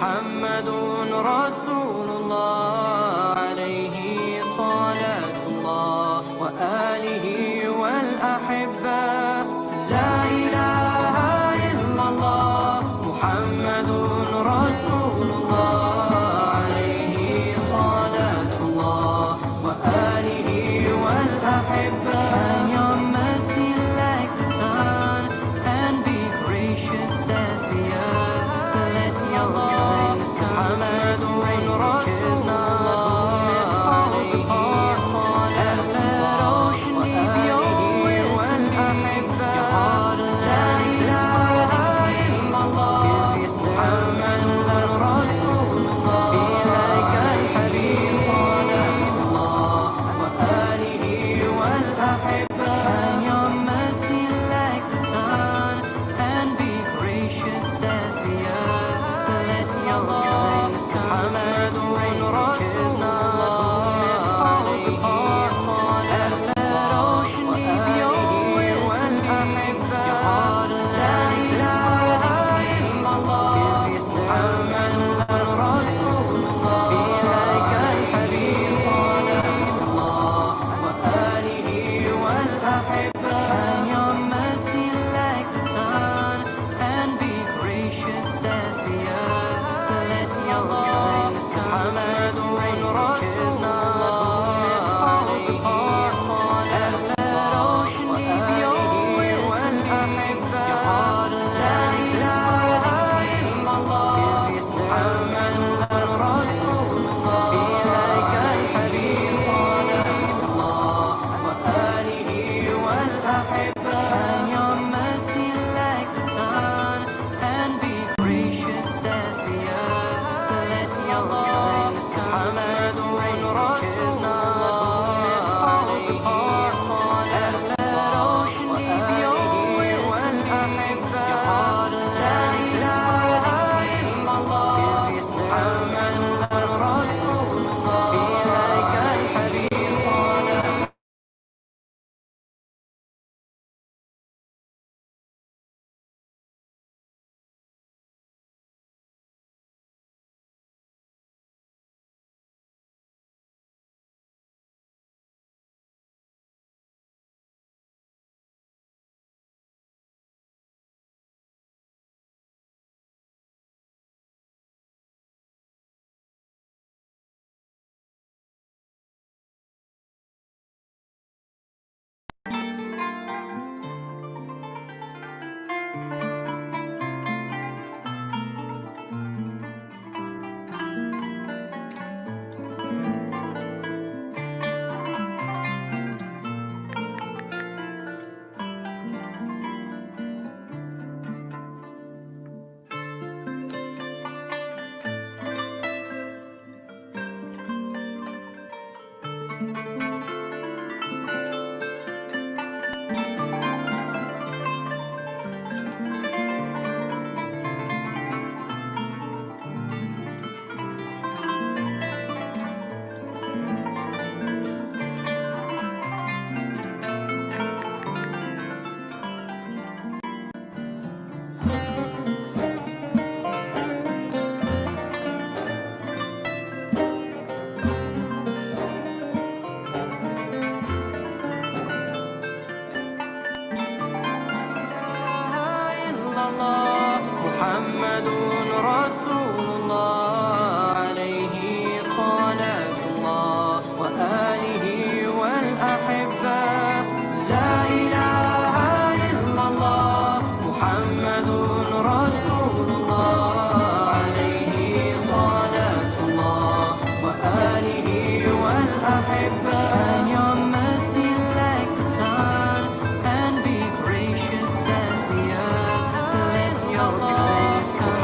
محمد رسول الله عليه صلاة الله وآله والأحبة لا إله إلا الله محمد رسول الله عليه صلاة الله وآله والأحبة Shine your mercy like the sun and be gracious as the earth. Let your wings come and rain Rasulullah falls upon and let ocean deep your will and أحبة لا إله إلا الله محمد رسول الله إليك الحبيب صلاة الله وآله والأحبة Shine your mercy like the sun and be gracious as the earth. Let your wings come and rain Rasulullah falls upon and let ocean deep your will and أحبة لا إله إلا الله محمد رسول الله إليك الحبيب صلاة الله وآله والأحبة Shine your mercy like the sun and be gracious as the earth. Let your wings come and rain Rasulullah falls upon and let ocean deep your will and أحبة لا إله إلا الله محمد رسول الله إليك الحبيب صلاة الله وآله والأحبة Shine your mercy like the sun and be gracious as the earth. Let your wings come and rain Rasulullah falls upon and let ocean deep your will and أحبة لا إله إلا الله محمد رسول الله إليك الحبيب صلاة محمد رسول الله عليه صلاة الله وآله والأحبة لا إله إلا الله محمد رسول الله عليه صلاة الله وآله والأحبة Shine your mercy like the sun and be gracious as the earth. Let your wings come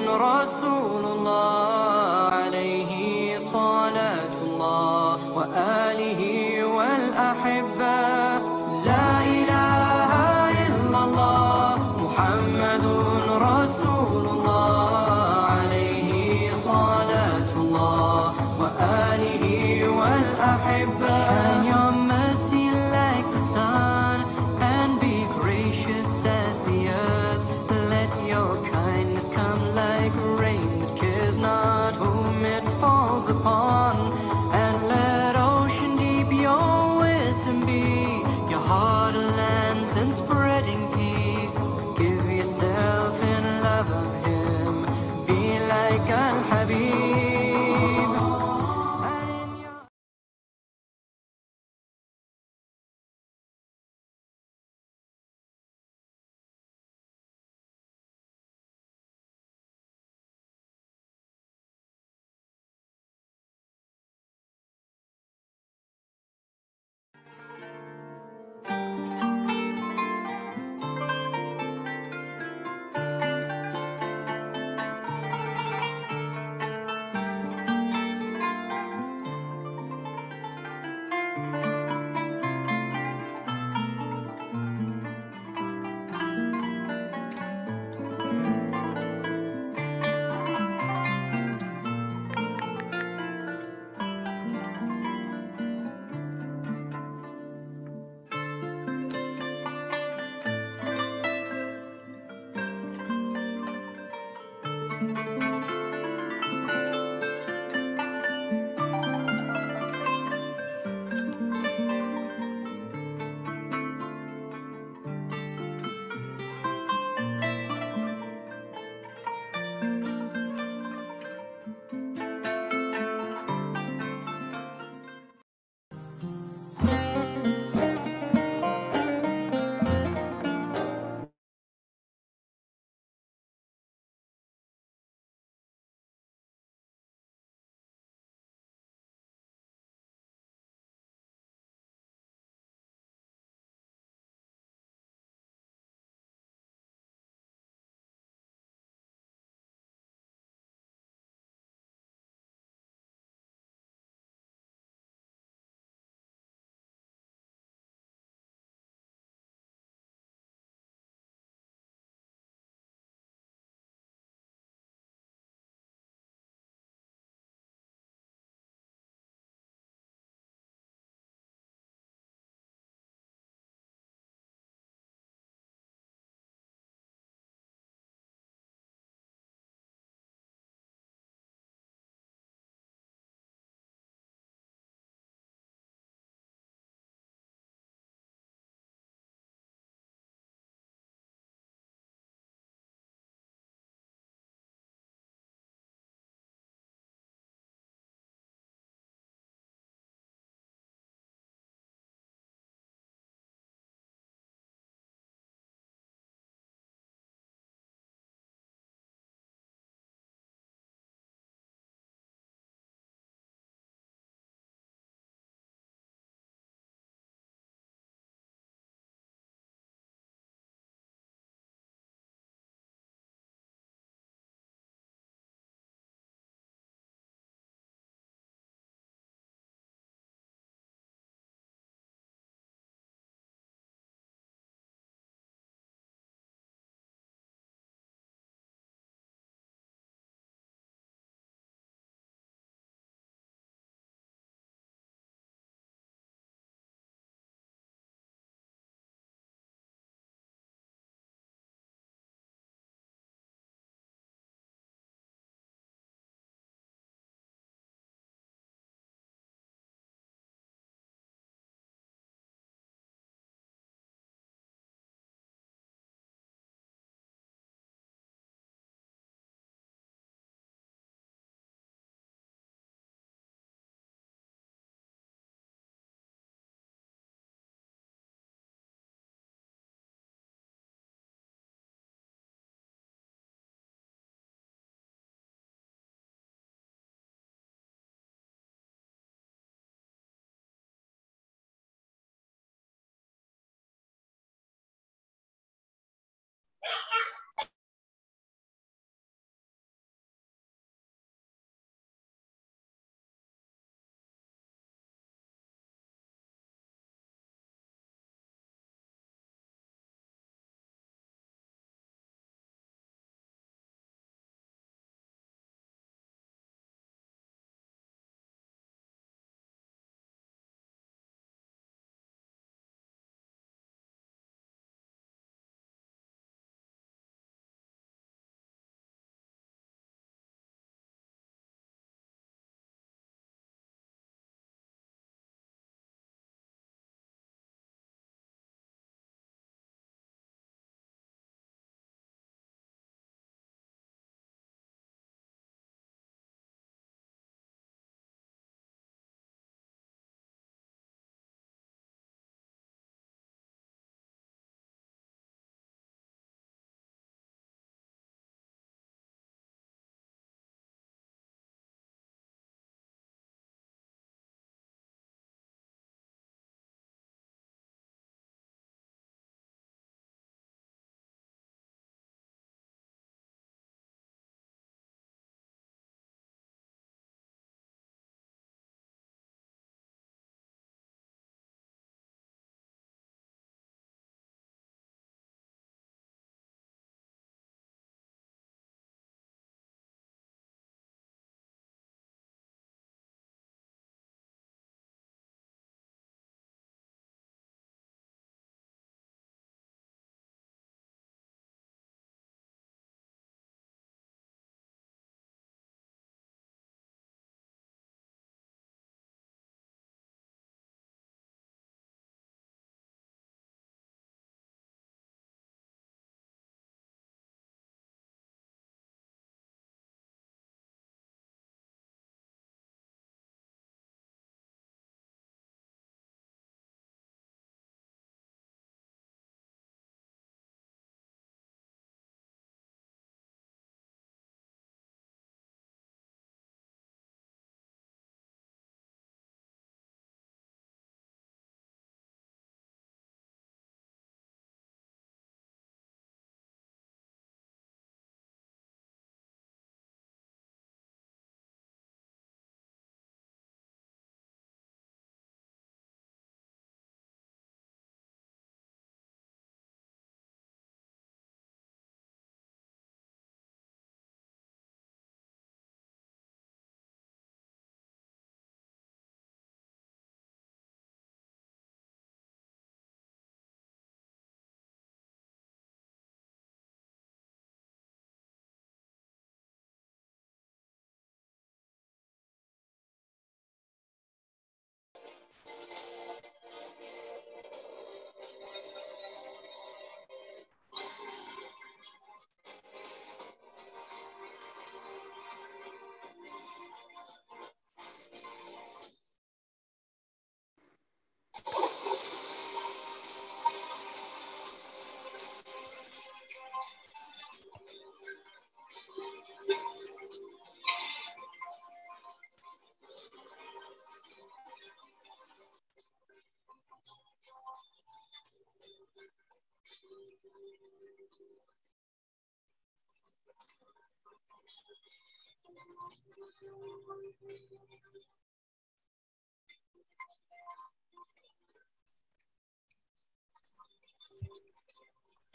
رسول الله عليه صلاة الله وآله والأحبة لا إله إلا الله محمد رسول الله عليه صلاة الله وآله والأحبة Shine your mercy like the sun and be gracious as the earth. Let your kindness come like rain that cares not whom it falls upon, and let ocean deep your wisdom be, your heart a lantern spreading peace. Give yourself in love of him, be like Al-Habib.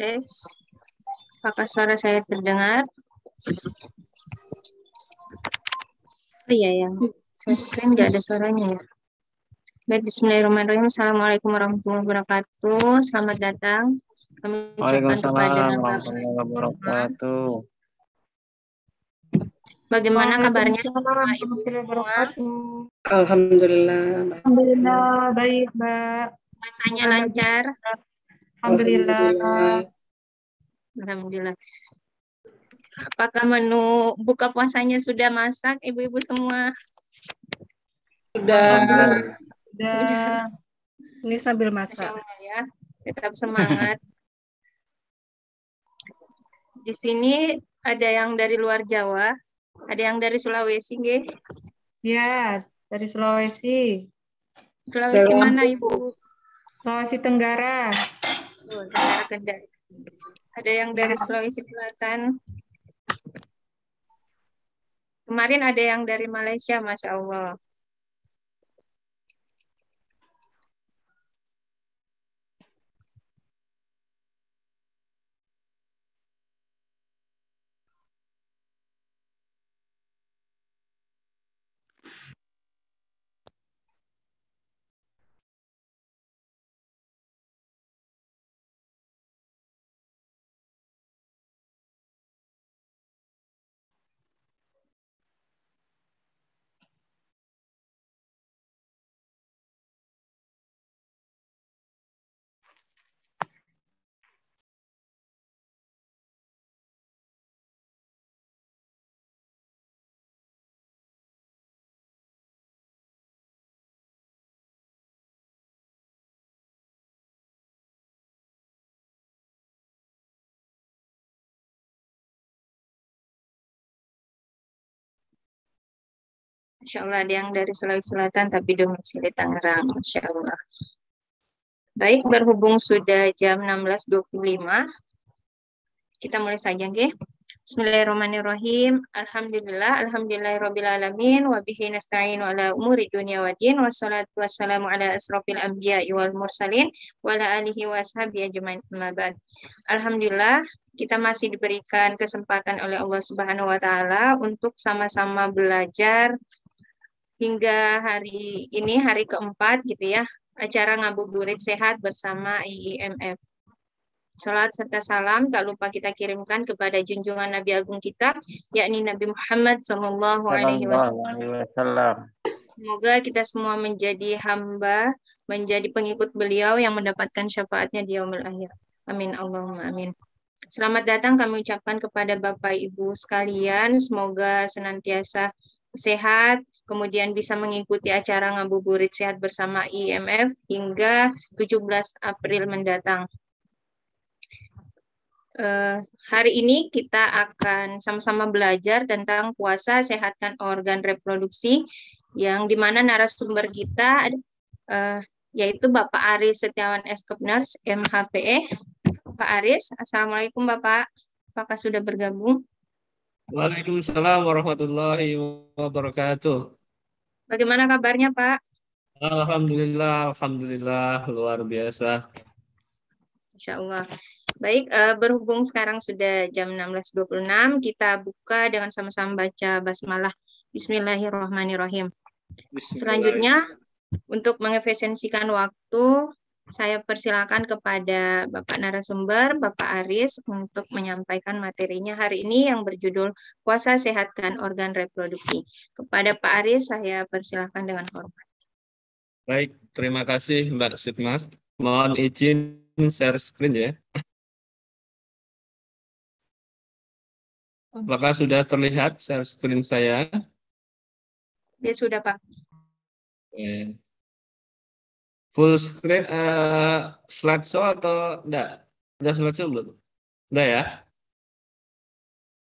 Tes. Apakah suara saya terdengar? Oh iya, yang share screen nggak ada suaranya ya. Baik, bismillahirrahmanirrahim. Assalamualaikum warahmatullahi wabarakatuh. Selamat datang. Kami ucapkan kepada Waalaikumsalam Bapak warahmatullahi semua. wabarakatuh. Bagaimana kabarnya Waalaikumsalam Bapak Ibu warahmatullahi semua? wabarakatuh. Alhamdulillah. Alhamdulillah, baik, Mbak. Puasanya Semoga lancar? Alhamdulillah. Alhamdulillah. Apakah menu buka puasanya sudah masak ibu-ibu semua? Sudah. Alhamdulillah. Sudah. Ini sambil Masya masak. Allah ya. Tetap semangat. Di sini ada yang dari luar Jawa, ada yang dari Sulawesi, nggih? Ya, dari Sulawesi. Sulawesi Dari mana Lampung. Ibu? Sulawesi Tenggara. Oh, Tenggara Kendari. Ada yang dari Sulawesi Selatan. Kemarin ada yang dari Malaysia, Masya Allah. Masya Allah, ada yang dari Sulawesi Selatan tapi domisili Tangerang. Masya Allah. Baik, berhubung sudah jam 16.25, kita mulai saja, nggih. Bismillahirrahmanirrahim. Alhamdulillah, alhamdulillahirrabbilalamin, wa bihi nasta'inu ala umuri dunya wa din, wassalatu wassalamu ala asrofil anbiya'i wal mursalin, wa ala alihi wa ashabihi ajma'in, amma ba'd. Alhamdulillah, kita masih diberikan kesempatan oleh Allah Subhanahu wa taala untuk sama-sama belajar hingga hari ini, hari keempat gitu ya, acara ngabuburit sehat bersama IIMF. Salat serta salam tak lupa kita kirimkan kepada junjungan Nabi Agung kita, yakni Nabi Muhammad Sallallahu Alaihi Wasallam. Semoga kita semua menjadi hamba, menjadi pengikut beliau yang mendapatkan syafaatnya di yaumil akhir. Amin Allahumma amin. Selamat datang kami ucapkan kepada Bapak Ibu sekalian, semoga senantiasa sehat, kemudian bisa mengikuti acara ngabuburit sehat bersama IIMF hingga 17 April mendatang. Hari ini kita akan sama-sama belajar tentang puasa sehatkan organ reproduksi, yang dimana narasumber kita yaitu Bapak Aris Setiawan Eskepners, MHPE. Pak Aris, Assalamualaikum Bapak, apakah sudah bergabung? Waalaikumsalam warahmatullahi wabarakatuh. Bagaimana kabarnya Pak? Alhamdulillah, alhamdulillah, luar biasa. Insya Allah. Baik, berhubung sekarang sudah jam 16.26, kita buka dengan sama-sama baca basmalah. Bismillahirrahmanirrahim. Selanjutnya, untuk mengefisiensikan waktu, saya persilakan kepada Bapak narasumber, Bapak Aris, untuk menyampaikan materinya hari ini yang berjudul Puasa Sehatkan Organ Reproduksi. Kepada Pak Aris, saya persilakan dengan hormat. Baik, terima kasih Mbak Sitmas. Mohon izin share screen ya. Apakah sudah terlihat share screen saya? Ya sudah Pak. Oke. Full screen slideshow atau enggak? Udah slideshow belum? Udah ya?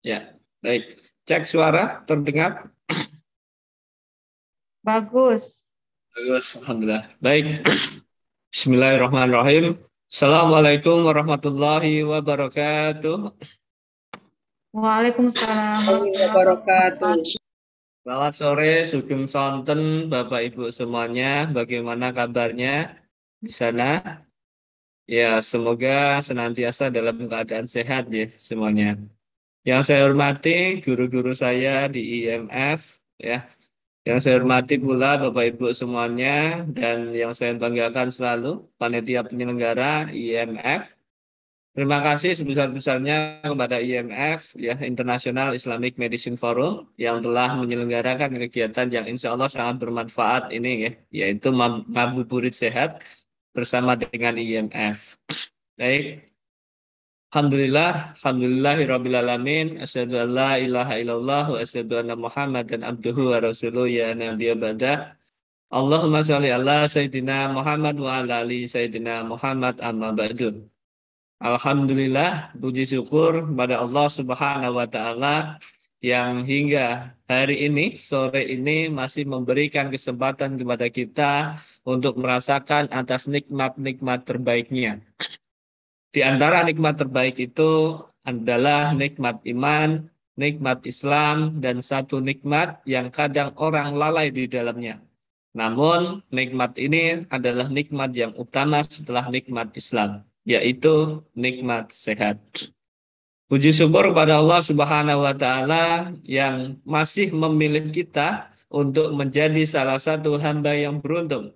Ya, baik. Cek suara, terdengar? Bagus. Bagus, alhamdulillah. Baik. Bismillahirrahmanirrahim. Assalamualaikum warahmatullahi wabarakatuh. Waalaikumsalam Wabarakatuh. Selamat sore, sugeng sonten Bapak Ibu semuanya. Bagaimana kabarnya di sana? Ya, semoga senantiasa dalam keadaan sehat ya semuanya. Yang saya hormati guru-guru saya di IMF ya. Yang saya hormati pula Bapak Ibu semuanya dan yang saya banggakan selalu panitia penyelenggara IMF. Terima kasih sebesar-besarnya kepada IMF, ya, International Islamic Medicine Forum, yang telah menyelenggarakan kegiatan yang insya Allah sangat bermanfaat ini, ya, yaitu Ngabuburit Sehat bersama dengan IMF. Baik, Alhamdulillahirrabbilalamin, asyhadu an la ilaha illallah, wa asyhadu anna Muhammadan abduhu wa rasuluh ya nabiyya ba'dah. Allahumma sholli ala Sayyidina Muhammad wa ala ali Sayyidina Muhammad amma ba'du. Alhamdulillah, puji syukur kepada Allah Subhanahu wa Ta'ala yang hingga hari ini, sore ini, masih memberikan kesempatan kepada kita untuk merasakan atas nikmat-nikmat terbaiknya. Di antara nikmat terbaik itu adalah nikmat iman, nikmat Islam, dan satu nikmat yang kadang orang lalai di dalamnya. Namun, nikmat ini adalah nikmat yang utama setelah nikmat Islam, yaitu nikmat sehat. Puji syukur kepada Allah Subhanahu wa Ta'ala yang masih memilih kita untuk menjadi salah satu hamba yang beruntung,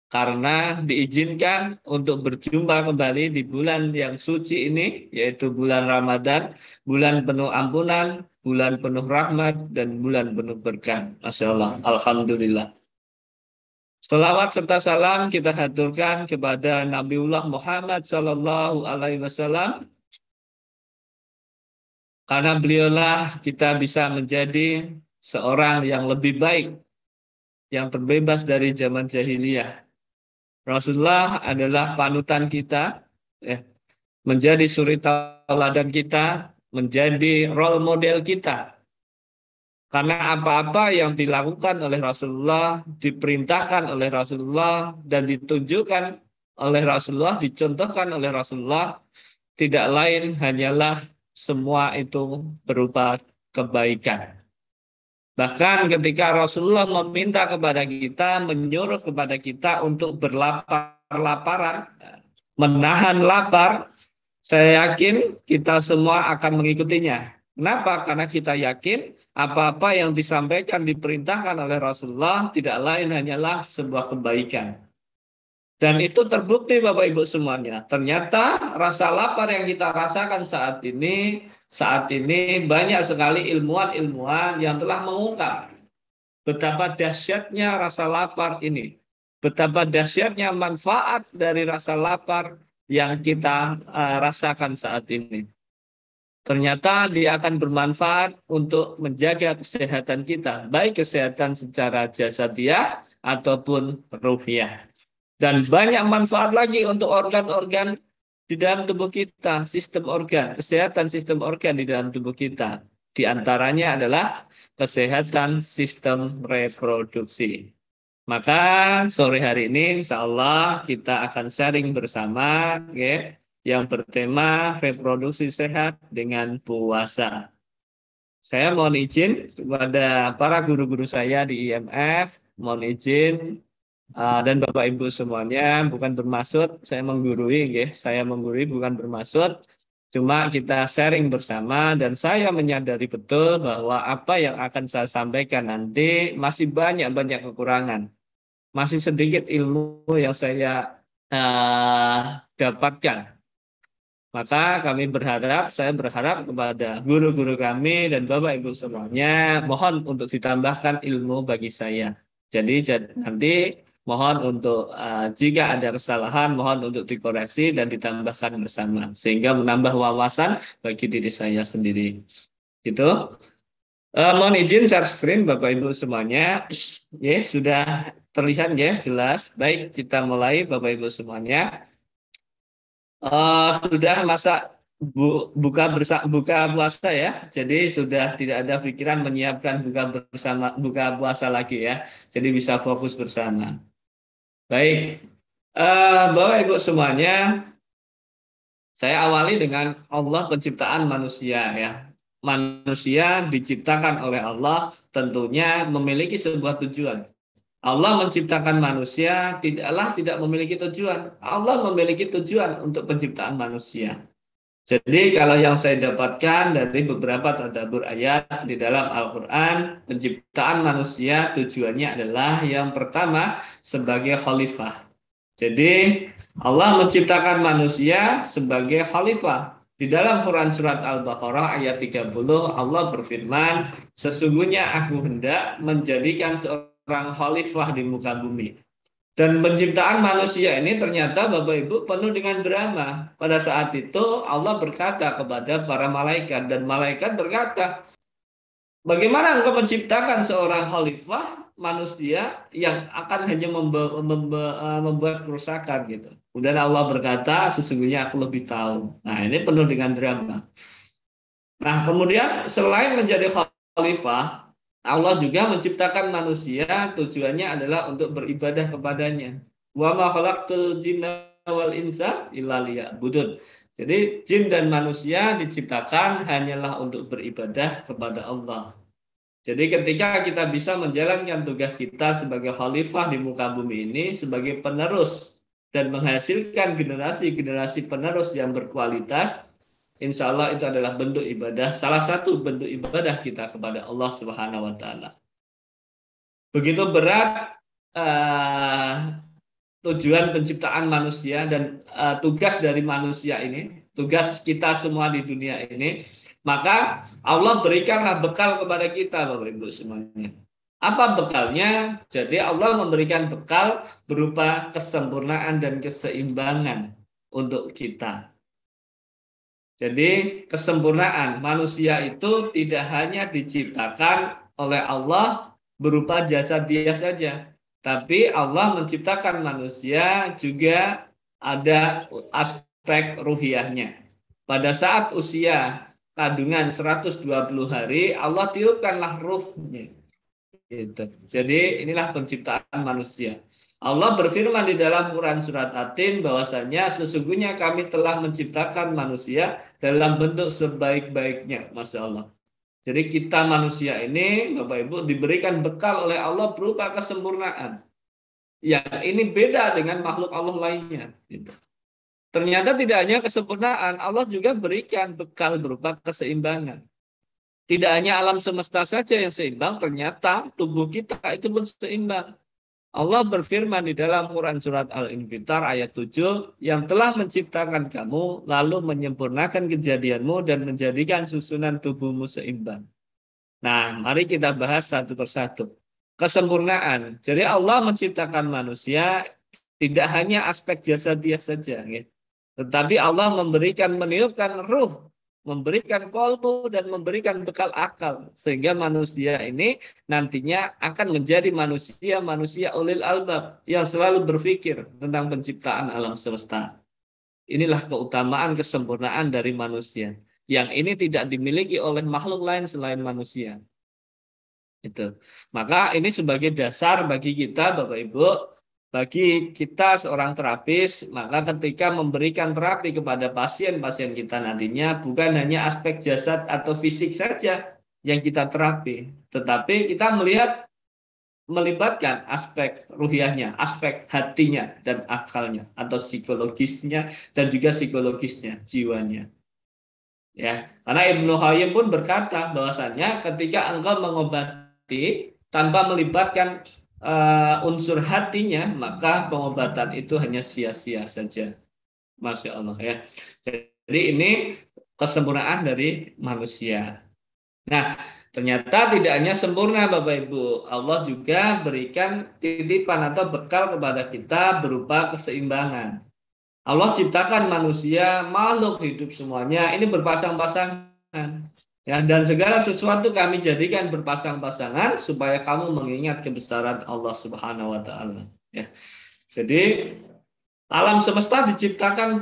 karena diizinkan untuk berjumpa kembali di bulan yang suci ini, yaitu bulan Ramadan, bulan penuh ampunan, bulan penuh rahmat, dan bulan penuh berkah. Masya Allah, Alhamdulillah. Shalawat serta salam kita haturkan kepada Nabiullah Muhammad Sallallahu Alaihi Wasallam, karena beliaulah kita bisa menjadi seorang yang lebih baik, yang terbebas dari zaman jahiliyah. Rasulullah adalah panutan kita, ya, menjadi suri tauladan kita, menjadi role model kita. Karena apa-apa yang dilakukan oleh Rasulullah, diperintahkan oleh Rasulullah, dan ditunjukkan oleh Rasulullah, dicontohkan oleh Rasulullah, tidak lain hanyalah semua itu berupa kebaikan. Bahkan ketika Rasulullah meminta kepada kita, menyuruh kepada kita untuk berlapar-laparan, menahan lapar, saya yakin kita semua akan mengikutinya. Kenapa? Karena kita yakin apa-apa yang disampaikan, diperintahkan oleh Rasulullah tidak lain hanyalah sebuah kebaikan. Dan itu terbukti Bapak Ibu semuanya. Ternyata rasa lapar yang kita rasakan saat ini banyak sekali ilmuwan-ilmuwan yang telah mengungkap betapa dahsyatnya rasa lapar ini. Betapa dahsyatnya manfaat dari rasa lapar yang kita rasakan saat ini. Ternyata dia akan bermanfaat untuk menjaga kesehatan kita, baik kesehatan secara jasadiah ataupun ruhiyah. Dan banyak manfaat lagi untuk organ-organ di dalam tubuh kita, sistem organ, kesehatan sistem organ di dalam tubuh kita. Di antaranya adalah kesehatan sistem reproduksi. Maka sore hari ini insya Allah kita akan sharing bersama, ya, yang bertema reproduksi sehat dengan puasa. Saya mohon izin kepada para guru-guru saya di IMF, mohon izin dan Bapak Ibu semuanya, bukan bermaksud saya menggurui, ya. Saya menggurui bukan bermaksud, cuma kita sharing bersama dan saya menyadari betul bahwa apa yang akan saya sampaikan nanti masih banyak kekurangan. Masih sedikit ilmu yang saya dapatkan. Maka saya berharap kepada guru-guru kami dan Bapak Ibu semuanya, mohon untuk ditambahkan ilmu bagi saya. Jadi nanti mohon untuk jika ada kesalahan, mohon untuk dikoreksi dan ditambahkan bersama. Sehingga menambah wawasan bagi diri saya sendiri. Gitu. Mohon izin share screen Bapak Ibu semuanya. Ya, sudah terlihat ya, jelas. Baik, kita mulai Bapak Ibu semuanya. Sudah masa buka puasa ya, jadi sudah tidak ada pikiran menyiapkan buka puasa lagi ya, jadi bisa fokus bersama. Baik, Bapak Ibu semuanya, saya awali dengan Allah penciptaan manusia ya. manusia diciptakan oleh Allah tentunya memiliki sebuah tujuan. Allah menciptakan manusia tidaklah tidak memiliki tujuan. Allah memiliki tujuan untuk penciptaan manusia. Jadi kalau yang saya dapatkan dari beberapa tadabbur ayat di dalam Al-Quran, penciptaan manusia tujuannya adalah yang pertama sebagai khalifah. Jadi Allah menciptakan manusia sebagai khalifah. Di dalam Quran surat Al-Baqarah ayat 30 Allah berfirman, sesungguhnya aku hendak menjadikan seorang khalifah di muka bumi. Dan penciptaan manusia ini ternyata Bapak Ibu penuh dengan drama. Pada saat itu Allah berkata kepada para malaikat dan malaikat berkata, bagaimana engkau menciptakan seorang khalifah manusia yang akan hanya membuat kerusakan gitu. Kemudian Allah berkata, sesungguhnya aku lebih tahu. Nah, ini penuh dengan drama. Nah, kemudian selain menjadi khalifah, Allah juga menciptakan manusia tujuannya adalah untuk beribadah kepadanya. Wa ma khalaqtul jinna wal insa illa liya'budun. Jadi jin dan manusia diciptakan hanyalah untuk beribadah kepada Allah. Jadi ketika kita bisa menjalankan tugas kita sebagai khalifah di muka bumi ini sebagai penerus dan menghasilkan generasi-generasi penerus yang berkualitas, insya Allah itu adalah bentuk ibadah, salah satu bentuk ibadah kita kepada Allah Subhanahu wa Ta'ala. Begitu berat tujuan penciptaan manusia dan tugas dari manusia ini, tugas kita semua di dunia ini, maka Allah berikanlah bekal kepada kita, Bapak Ibu semuanya. Apa bekalnya? Jadi Allah memberikan bekal berupa kesempurnaan dan keseimbangan untuk kita. Jadi kesempurnaan manusia itu tidak hanya diciptakan oleh Allah berupa jasad dia saja, tapi Allah menciptakan manusia juga ada aspek ruhiyahnya. Pada saat usia kandungan 120 hari, Allah tiupkanlah ruhnya. Gitu. Jadi inilah penciptaan manusia. Allah berfirman di dalam Quran surat At-Tin bahwasanya sesungguhnya kami telah menciptakan manusia dalam bentuk sebaik-baiknya. Masya Allah. Jadi kita manusia ini, Bapak Ibu, diberikan bekal oleh Allah berupa kesempurnaan. Yang ini beda dengan makhluk Allah lainnya. Gitu. Ternyata tidak hanya kesempurnaan, Allah juga berikan bekal berupa keseimbangan. Tidak hanya alam semesta saja yang seimbang, ternyata tubuh kita itu pun seimbang. Allah berfirman di dalam Quran surat Al-Infitar ayat 7, yang telah menciptakan kamu, lalu menyempurnakan kejadianmu dan menjadikan susunan tubuhmu seimbang. Nah, mari kita bahas satu persatu. Kesempurnaan. Jadi Allah menciptakan manusia tidak hanya aspek jasad dia saja, gitu. Tetapi Allah meniupkan ruh, memberikan kolbu dan memberikan bekal akal sehingga manusia ini nantinya akan menjadi manusia ulil albab yang selalu berpikir tentang penciptaan alam semesta. Inilah keutamaan kesempurnaan dari manusia yang ini tidak dimiliki oleh makhluk lain selain manusia. Itu. Maka ini sebagai dasar bagi kita Bapak Ibu, bagi kita seorang terapis, maka ketika memberikan terapi kepada pasien-pasien kita nantinya bukan hanya aspek jasad atau fisik saja yang kita terapi, tetapi kita melibatkan aspek ruhiyahnya, aspek hatinya dan akalnya atau psikologisnya dan juga psikologisnya, jiwanya. Ya, karena Ibnu Qayyim pun berkata bahwasanya ketika engkau mengobati tanpa melibatkan unsur hatinya, maka pengobatan itu hanya sia-sia saja. Masya Allah ya. Jadi ini kesempurnaan dari manusia. Nah, ternyata tidak hanya sempurna Bapak Ibu, Allah juga berikan titipan atau bekal kepada kita berupa keseimbangan. Allah ciptakan manusia, makhluk hidup semuanya ini berpasang-pasangan. Ya, dan segala sesuatu kami jadikan berpasang-pasangan supaya kamu mengingat kebesaran Allah Subhanahu wa Ta'ala. Ya. Jadi alam semesta diciptakan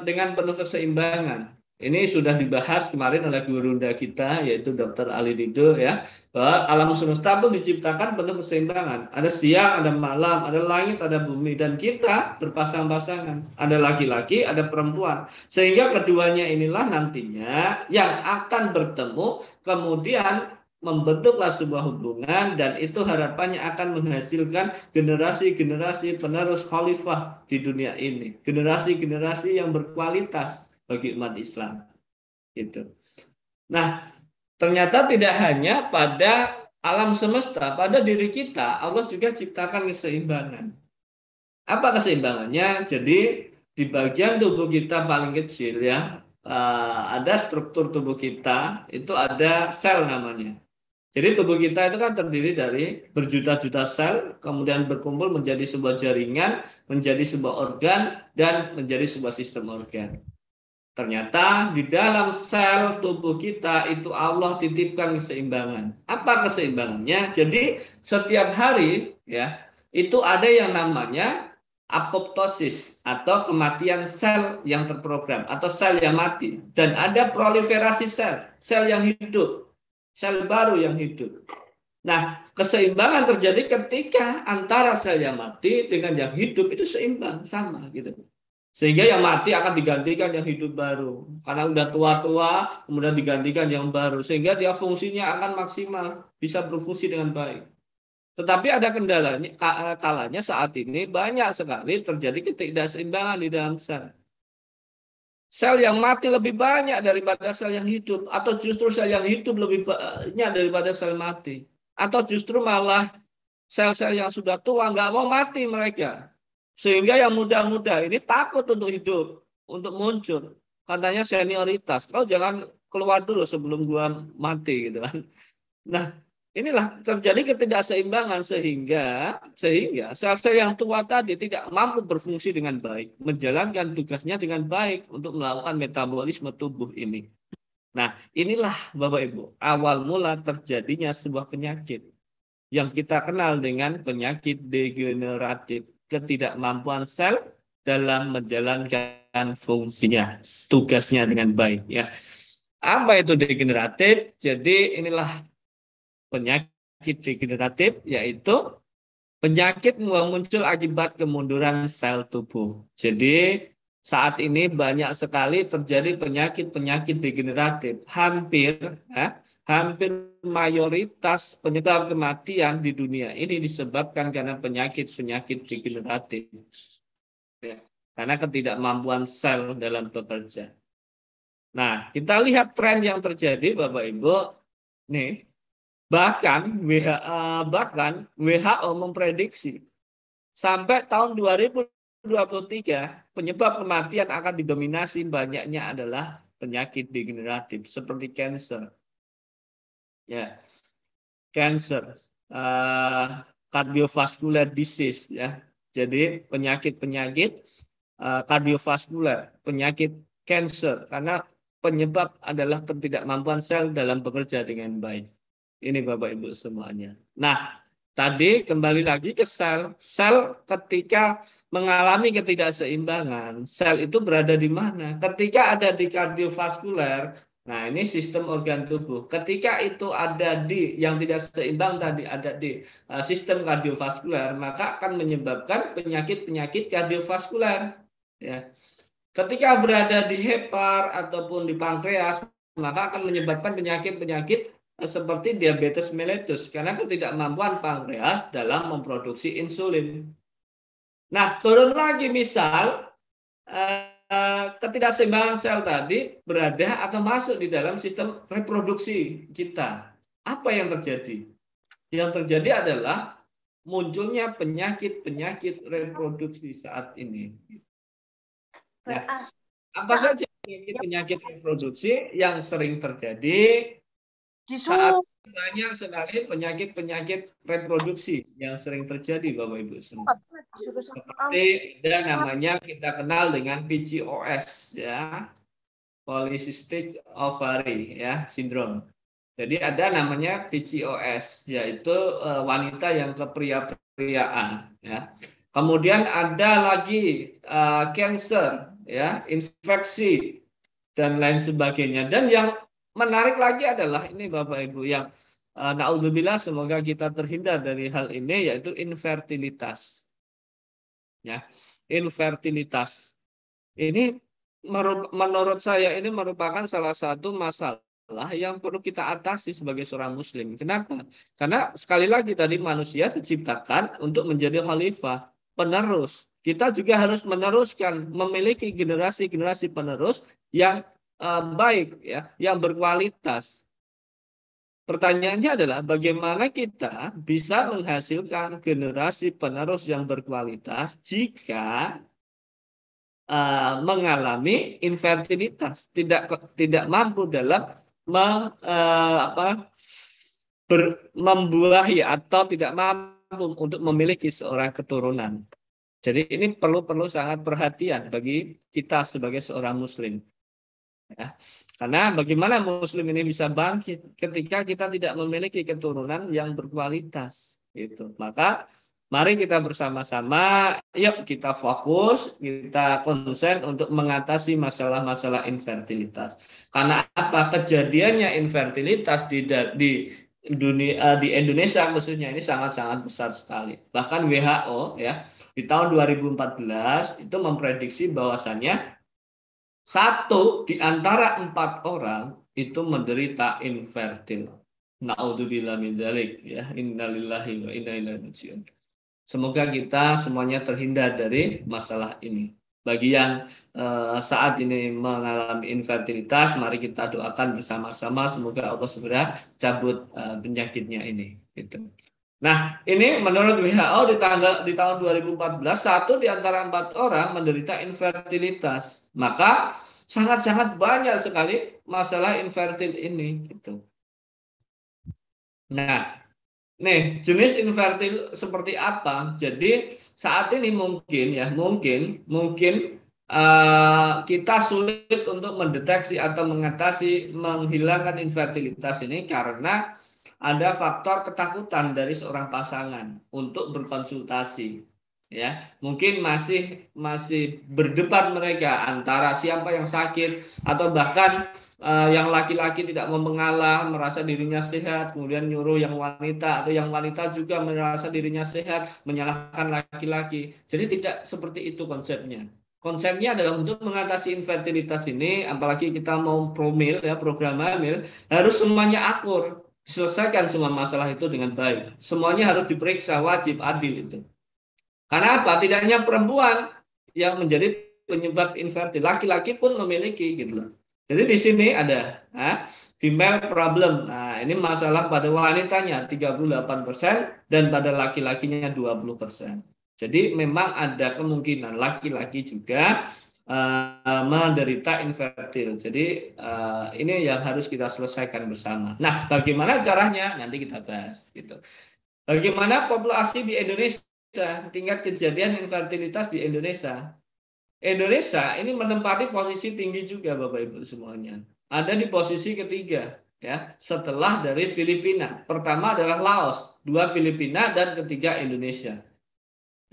dengan penuh keseimbangan. Ini sudah dibahas kemarin oleh gurunda kita, yaitu Dr. Ali Ridho, ya, bahwa alam semesta pun diciptakan penuh keseimbangan. Ada siang, ada malam, ada langit, ada bumi, dan kita berpasang-pasangan. Ada laki-laki, ada perempuan. Sehingga keduanya inilah nantinya yang akan bertemu, kemudian membentuklah sebuah hubungan, dan itu harapannya akan menghasilkan generasi-generasi penerus khalifah di dunia ini. Generasi-generasi yang berkualitas bagi umat Islam, gitu. Nah, ternyata tidak hanya pada alam semesta, pada diri kita Allah juga ciptakan keseimbangan. Apa keseimbangannya? Jadi di bagian tubuh kita paling kecil, ya, ada struktur tubuh kita itu ada sel namanya. Jadi tubuh kita itu kan terdiri dari berjuta-juta sel, kemudian berkumpul menjadi sebuah jaringan, menjadi sebuah organ, dan menjadi sebuah sistem organ. Ternyata di dalam sel tubuh kita itu Allah titipkan keseimbangan. Apa keseimbangannya? Jadi setiap hari, ya, itu ada yang namanya apoptosis atau kematian sel yang terprogram atau sel yang mati, dan ada proliferasi sel yang hidup, sel baru yang hidup. Nah, keseimbangan terjadi ketika antara sel yang mati dengan yang hidup itu seimbang, sama, gitu. Sehingga yang mati akan digantikan yang hidup baru. Karena udah tua-tua, kemudian digantikan yang baru. Sehingga dia fungsinya akan maksimal, bisa berfungsi dengan baik. Tetapi ada kendalanya, kalanya saat ini banyak sekali terjadi ketidakseimbangan di dalam sel. Sel yang mati lebih banyak daripada sel yang hidup. Atau justru sel yang hidup lebih banyak daripada sel mati. Atau justru malah sel-sel yang sudah tua nggak mau mati mereka. Sehingga yang muda-muda ini takut untuk hidup, untuk muncul. Katanya senioritas. Kau jangan keluar dulu sebelum gua mati, gitu kan. Nah, inilah terjadi ketidakseimbangan sehingga sel-sel yang tua tadi tidak mampu berfungsi dengan baik, menjalankan tugasnya dengan baik untuk melakukan metabolisme tubuh ini. Nah, inilah Bapak Ibu, awal mula terjadinya sebuah penyakit yang kita kenal dengan penyakit degeneratif. Ketidakmampuan sel dalam menjalankan fungsinya, tugasnya dengan baik, ya. Apa itu degeneratif? Jadi inilah penyakit degeneratif, yaitu penyakit muncul akibat kemunduran sel tubuh. Jadi saat ini banyak sekali terjadi penyakit-penyakit degeneratif. Hampir mayoritas penyebab kematian di dunia ini disebabkan karena penyakit-penyakit degeneratif. Ya, karena ketidakmampuan sel dalam bekerja. Nah, kita lihat tren yang terjadi, Bapak Ibu. Nih, bahkan WHO memprediksi sampai tahun 2023 penyebab kematian akan didominasi banyaknya adalah penyakit degeneratif seperti kanker, ya, kanker, cardiovascular disease, ya. Jadi penyakit-penyakit kardiovaskular, penyakit kanker, karena penyebab adalah ketidakmampuan sel dalam bekerja dengan baik. Ini Bapak Ibu semuanya. Nah, tadi kembali lagi ke sel. Sel ketika mengalami ketidakseimbangan, sel itu berada di mana? Ketika ada di kardiovaskular, nah ini sistem organ tubuh. Ketika itu ada di yang tidak seimbang tadi, ada di sistem kardiovaskular, maka akan menyebabkan penyakit-penyakit kardiovaskular. Ya. Ketika berada di hepar ataupun di pankreas, maka akan menyebabkan penyakit-penyakit seperti diabetes mellitus karena ketidakmampuan pankreas dalam memproduksi insulin. Nah, turun lagi misal ketidakseimbangan sel tadi berada atau masuk di dalam sistem reproduksi kita. Apa yang terjadi? Yang terjadi adalah munculnya penyakit-penyakit reproduksi saat ini. Nah, apa saja penyakit reproduksi yang sering terjadi? Saat banyak sekali penyakit-penyakit reproduksi yang sering terjadi, Bapak Ibu semua. Seperti ada namanya kita kenal dengan PCOS, ya, polycystic ovary, ya, syndrome. Jadi ada namanya PCOS, yaitu wanita yang kepria-priaan, ya. Kemudian ada lagi kanker, ya, infeksi dan lain sebagainya. Dan yang menarik lagi adalah ini Bapak Ibu, yang naudzubillah, semoga kita terhindar dari hal ini, yaitu infertilitas. Ya, infertilitas. Ini menurut saya ini merupakan salah satu masalah yang perlu kita atasi sebagai seorang muslim. Kenapa? Karena sekali lagi tadi manusia diciptakan untuk menjadi khalifah, penerus. Kita juga harus meneruskan, memiliki generasi-generasi penerus yang baik, ya, yang berkualitas. Pertanyaannya adalah bagaimana kita bisa menghasilkan generasi penerus yang berkualitas jika mengalami infertilitas, tidak mampu dalam membuahi atau tidak mampu untuk memiliki seorang keturunan. Jadi ini perlu sangat perhatian bagi kita sebagai seorang muslim. Ya. Karena bagaimana muslim ini bisa bangkit ketika kita tidak memiliki keturunan yang berkualitas. Gitu. Maka mari kita bersama-sama, yuk kita fokus, kita konsen untuk mengatasi masalah-masalah infertilitas. Karena apa? Kejadiannya infertilitas di dunia, di Indonesia khususnya ini sangat-sangat besar sekali. Bahkan WHO ya di tahun 2014 itu memprediksi bahwasannya 1 di antara 4 orang itu menderita infertil. Naudzubillah min dzalik, ya, innalillahi wa inna ilaihi raji'un. Semoga kita semuanya terhindar dari masalah ini. Bagi yang saat ini mengalami infertilitas, mari kita doakan bersama-sama semoga Allah segera cabut penyakitnya ini. Gitu. Nah, ini menurut WHO di tahun 2014, 1 di antara 4 orang menderita infertilitas. Maka sangat-sangat banyak sekali masalah infertil ini. Gitu. Nah, nih, jenis infertil seperti apa? Jadi saat ini mungkin kita sulit untuk mendeteksi atau menghilangkan infertilitas ini karena ada faktor ketakutan dari seorang pasangan untuk berkonsultasi. Ya, mungkin masih berdebat mereka antara siapa yang sakit atau bahkan yang laki-laki tidak mau mengalah, merasa dirinya sehat, kemudian nyuruh yang wanita, atau yang wanita juga merasa dirinya sehat, menyalahkan laki-laki. Jadi tidak seperti itu konsepnya. Konsepnya adalah untuk mengatasi infertilitas ini, apalagi kita mau promil, ya, program hamil, harus semuanya akur, diselesaikan semua masalah itu dengan baik. Semuanya harus diperiksa, wajib, adil itu. Karena apa? Tidak hanya perempuan yang menjadi penyebab infertil, laki-laki pun memiliki, gitu loh. Jadi di sini ada female problem. Nah, ini masalah pada wanitanya 38% dan pada laki-lakinya 20%. Jadi memang ada kemungkinan laki-laki juga menderita infertil. Jadi ini yang harus kita selesaikan bersama. Nah, bagaimana caranya? Nanti kita bahas. Gitu. Bagaimana populasi di Indonesia, tingkat kejadian infertilitas di Indonesia? Indonesia ini menempati posisi tinggi juga Bapak Ibu semuanya. Ada di posisi ketiga, ya, setelah dari Filipina. Pertama adalah Laos, 2 Filipina, dan ketiga Indonesia.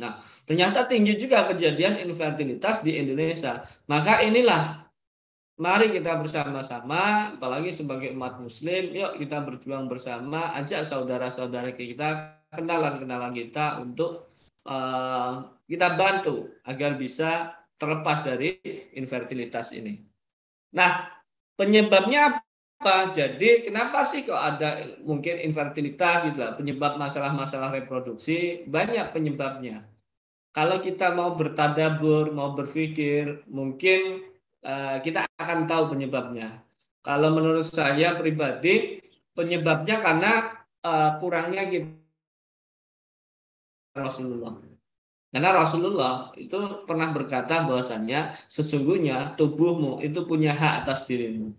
Nah, ternyata tinggi juga kejadian infertilitas di Indonesia. Maka inilah, mari kita bersama-sama, apalagi sebagai umat muslim, yuk kita berjuang bersama, ajak saudara-saudara kita, kenalan-kenalan kita untuk kita bantu agar bisa terlepas dari infertilitas ini. Nah, penyebabnya apa? Jadi kenapa sih kok ada mungkin infertilitas gitu lah, penyebab masalah-masalah reproduksi, banyak penyebabnya. Kalau kita mau bertadabbur, mau berpikir, mungkin kita akan tahu penyebabnya. Kalau menurut saya pribadi, penyebabnya karena kurangnya kita Rasulullah. Karena Rasulullah itu pernah berkata bahwasannya sesungguhnya tubuhmu itu punya hak atas dirimu.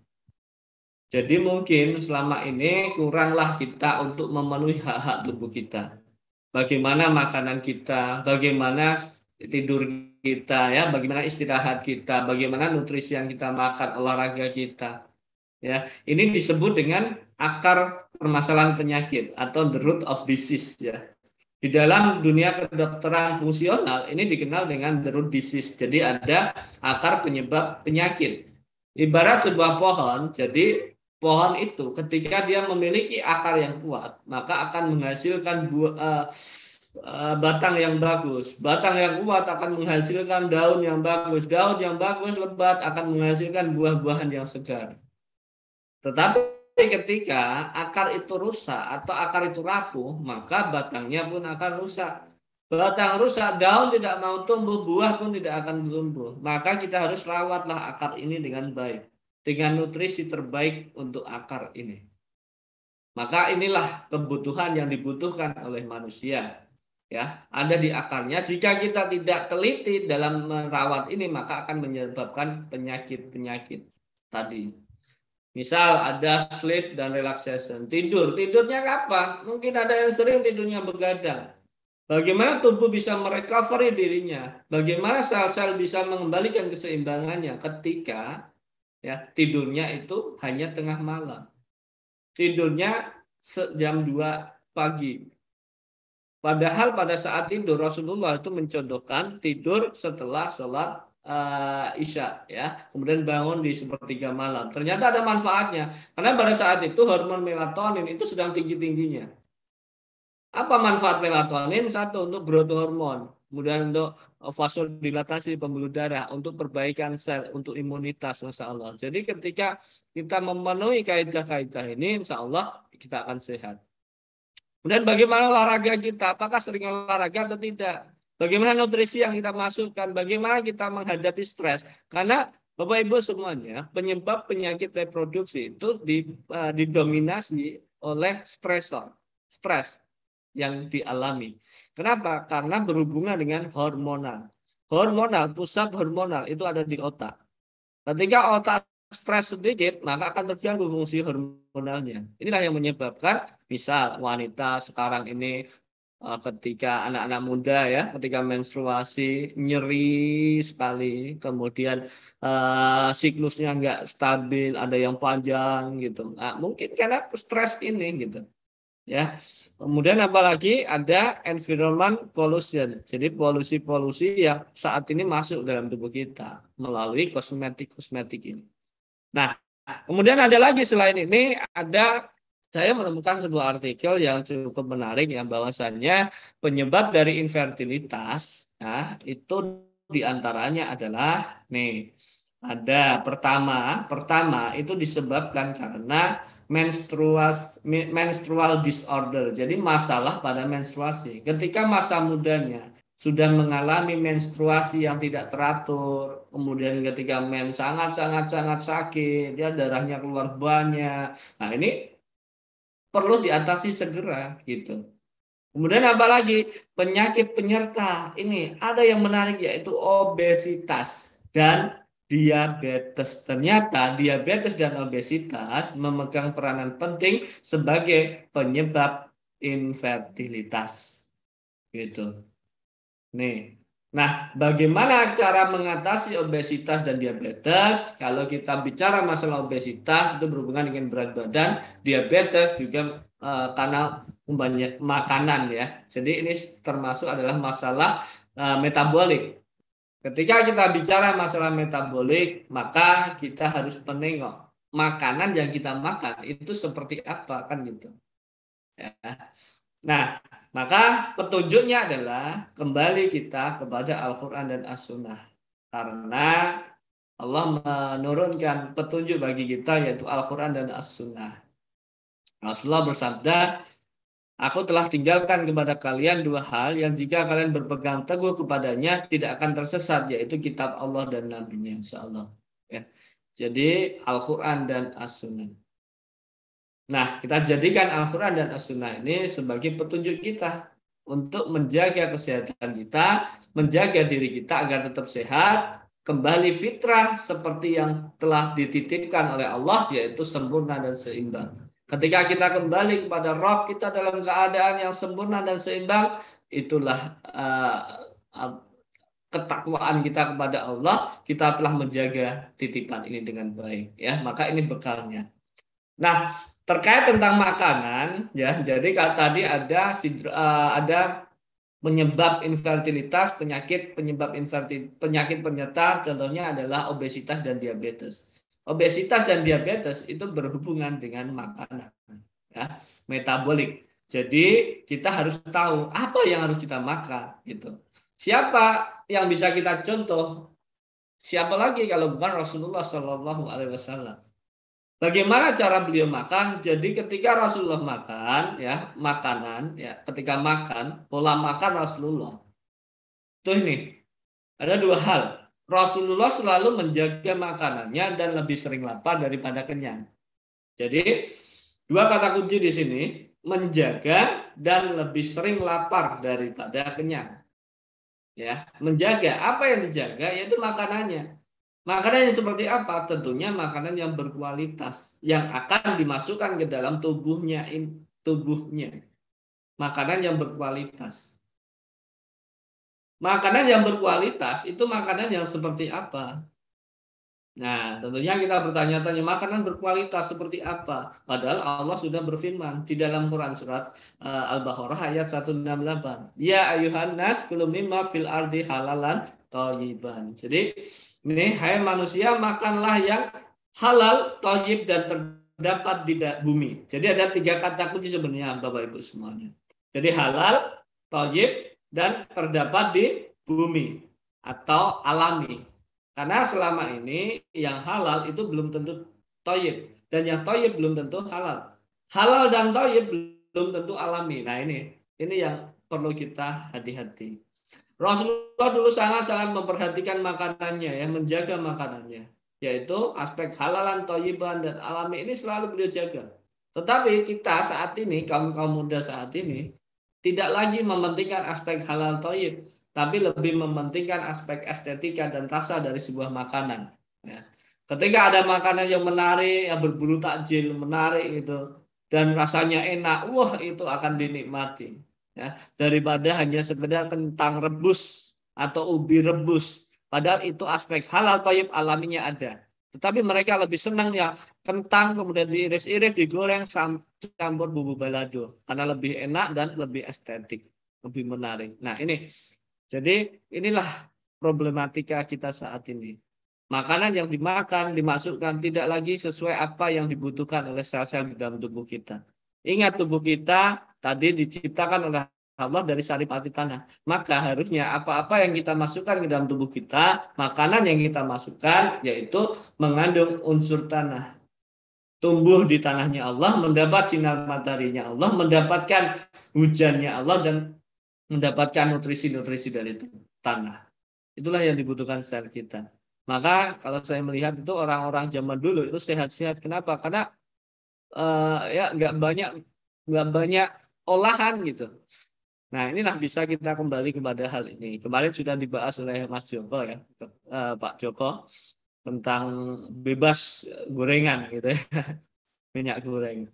Jadi mungkin selama ini kuranglah kita untuk memenuhi hak-hak tubuh kita. Bagaimana makanan kita, bagaimana tidur kita, ya, bagaimana istirahat kita, bagaimana nutrisi yang kita makan, olahraga kita. Ya, ini disebut dengan akar permasalahan penyakit atau the root of disease, ya. Di dalam dunia kedokteran fungsional ini dikenal dengan the root disease. Jadi ada akar penyebab penyakit. Ibarat sebuah pohon, jadi pohon itu ketika dia memiliki akar yang kuat, maka akan menghasilkan batang yang bagus. Batang yang kuat akan menghasilkan daun yang bagus. Daun yang bagus lebat akan menghasilkan buah-buahan yang segar. Tetapi ketika akar itu rusak atau akar itu rapuh, maka batangnya pun akan rusak. Batang rusak, daun tidak mau tumbuh, buah pun tidak akan tumbuh. Maka kita harus rawatlah akar ini dengan baik, dengan nutrisi terbaik untuk akar ini. Maka inilah kebutuhan yang dibutuhkan oleh manusia. Ya, ada di akarnya. Jika kita tidak teliti dalam merawat ini, maka akan menyebabkan penyakit-penyakit tadi. Misal ada sleep dan relaxation, tidurnya kapan? Mungkin ada yang sering tidurnya begadang. Bagaimana tubuh bisa merecovery dirinya? Bagaimana sel-sel bisa mengembalikan keseimbangannya ketika ya tidurnya itu hanya tengah malam? Tidurnya jam 2 pagi. Padahal pada saat tidur Rasulullah itu mencontohkan tidur setelah sholat Isya, ya, kemudian bangun di sepertiga malam. Ternyata ada manfaatnya, karena pada saat itu hormon melatonin itu sedang tinggi-tingginya. Apa manfaat melatonin? Satu, untuk growth hormon, kemudian untuk vasodilatasi pembuluh darah, untuk perbaikan sel, untuk imunitas, Masya Allah. Jadi ketika kita memenuhi kaidah-kaidah ini, Insya Allah kita akan sehat. Kemudian bagaimana olahraga kita? Apakah sering olahraga atau tidak? Bagaimana nutrisi yang kita masukkan? Bagaimana kita menghadapi stres? Karena Bapak Ibu semuanya, penyebab penyakit reproduksi itu didominasi oleh stresor, stres yang dialami. Kenapa? Karena berhubungan dengan hormonal. Pusat hormonal itu ada di otak. Ketika otak stres sedikit, maka akan terganggu fungsi hormonalnya. Inilah yang menyebabkan, misal wanita sekarang ini ketika anak-anak muda ya, ketika menstruasi nyeri sekali, kemudian siklusnya nggak stabil, ada yang panjang gitu. Nah, mungkin karena stres ini gitu. Ya. Kemudian apalagi ada environment pollution. Jadi polusi-polusi yang saat ini masuk dalam tubuh kita melalui kosmetik-kosmetik ini. Nah, kemudian ada lagi selain ini, saya menemukan sebuah artikel yang cukup menarik yang bahwasannya penyebab dari infertilitas, nah, itu diantaranya adalah ada pertama itu disebabkan karena menstrual disorder. Jadi masalah pada menstruasi. Ketika masa mudanya sudah mengalami menstruasi yang tidak teratur, kemudian ketika sangat sakit, dia darahnya keluar banyak. Nah, ini perlu diatasi segera gitu. Kemudian apalagi penyakit penyerta. Ini ada yang menarik yaitu obesitas dan diabetes. Ternyata diabetes dan obesitas memegang peranan penting sebagai penyebab infertilitas. Gitu. Nah, bagaimana cara mengatasi obesitas dan diabetes? Kalau kita bicara masalah obesitas itu berhubungan dengan berat badan, diabetes juga karena banyak makanan ya. Jadi ini termasuk adalah masalah metabolik. Ketika kita bicara masalah metabolik, maka kita harus menengok makanan yang kita makan itu seperti apa kan gitu. Ya. Nah, maka petunjuknya adalah kembali kita kepada Al-Quran dan As-Sunnah. Karena Allah menurunkan petunjuk bagi kita yaitu Al-Quran dan As-Sunnah. Rasulullah bersabda, aku telah tinggalkan kepada kalian dua hal yang jika kalian berpegang teguh kepadanya tidak akan tersesat, yaitu kitab Allah dan Nabi-Nya, insyaallah. Ya. Jadi Al-Quran dan As-Sunnah. Nah, kita jadikan Al-Quran dan As-Sunnah ini sebagai petunjuk kita untuk menjaga kesehatan kita, menjaga diri kita agar tetap sehat, kembali fitrah seperti yang telah dititipkan oleh Allah, yaitu sempurna dan seimbang. Ketika kita kembali kepada Rabb kita dalam keadaan yang sempurna dan seimbang, itulah ketakwaan kita kepada Allah, kita telah menjaga titipan ini dengan baik. Ya, maka ini bekalnya. Nah, terkait tentang makanan, ya, jadi tadi ada penyebab infertilitas, penyakit penyerta, contohnya adalah obesitas dan diabetes. Obesitas dan diabetes itu berhubungan dengan makanan, ya, metabolik. Jadi kita harus tahu apa yang harus kita makan, gitu. Siapa yang bisa kita contoh? Siapa lagi kalau bukan Rasulullah Shallallahu Alaihi Wasallam? Bagaimana cara beliau makan? Jadi ketika Rasulullah makan, ya, makanan, ya, ketika makan, pola makan Rasulullah. Tuh ini, ada dua hal. Rasulullah selalu menjaga makanannya dan lebih sering lapar daripada kenyang. Jadi, dua kata kunci di sini, menjaga dan lebih sering lapar daripada kenyang. Ya, menjaga. Apa yang dijaga? Yaitu makanannya. Makanan yang seperti apa? Tentunya makanan yang berkualitas, yang akan dimasukkan ke dalam tubuhnya. Makanan yang berkualitas. Makanan yang berkualitas itu makanan yang seperti apa? Nah, tentunya kita bertanya-tanya, makanan berkualitas seperti apa? Padahal Allah sudah berfirman di dalam Quran surat Al-Baqarah ayat 168. Ya ayuhan nas kulu mimma fil ardi halalan thayyiban. Jadi, ini hai manusia, makanlah yang halal, thayyib, dan terdapat di bumi. Jadi ada tiga kata kunci sebenarnya Bapak Ibu semuanya. Jadi halal, thayyib, dan terdapat di bumi atau alami. Karena selama ini yang halal itu belum tentu thayyib, dan yang thayyib belum tentu halal. Halal dan thayyib belum tentu alami. Nah, ini yang perlu kita hati-hati. Rasulullah dulu sangat-sangat memperhatikan makanannya, ya, menjaga makanannya, yaitu aspek halalan, thayyiban, dan alami ini selalu beliau jaga. Tetapi kita saat ini, kaum muda saat ini, tidak lagi mementingkan aspek halal thayyib, tapi lebih mementingkan aspek estetika dan rasa dari sebuah makanan. Ya. Ketika ada makanan yang menarik, yang berburu takjil, menarik gitu, dan rasanya enak, wah itu akan dinikmati. Ya. Daripada hanya sekedar kentang rebus atau ubi rebus. Padahal itu aspek halal thayyib alaminya ada. Tetapi mereka lebih senang ya kentang kemudian diiris-iris, digoreng, campur bumbu balado. Karena lebih enak dan lebih estetik, lebih menarik. Nah ini. Jadi inilah problematika kita saat ini. Makanan yang dimakan, dimasukkan tidak lagi sesuai apa yang dibutuhkan oleh sel-sel di dalam tubuh kita. Ingat, tubuh kita tadi diciptakan oleh Allah dari saripati tanah. Maka harusnya apa-apa yang kita masukkan ke dalam tubuh kita, makanan yang kita masukkan, yaitu mengandung unsur tanah. Tumbuh di tanahnya Allah, mendapat sinar mataharinya Allah, mendapatkan hujannya Allah, dan mendapatkan nutrisi-nutrisi dari tanah. Itulah yang dibutuhkan sel kita. Maka kalau saya melihat itu orang-orang zaman dulu itu sehat-sehat. Kenapa? Karena ya nggak banyak olahan gitu. Nah inilah bisa kita kembali kepada hal ini. Kemarin sudah dibahas oleh Mas Joko ya, Pak Joko, tentang bebas gorengan gitu ya, minyak goreng.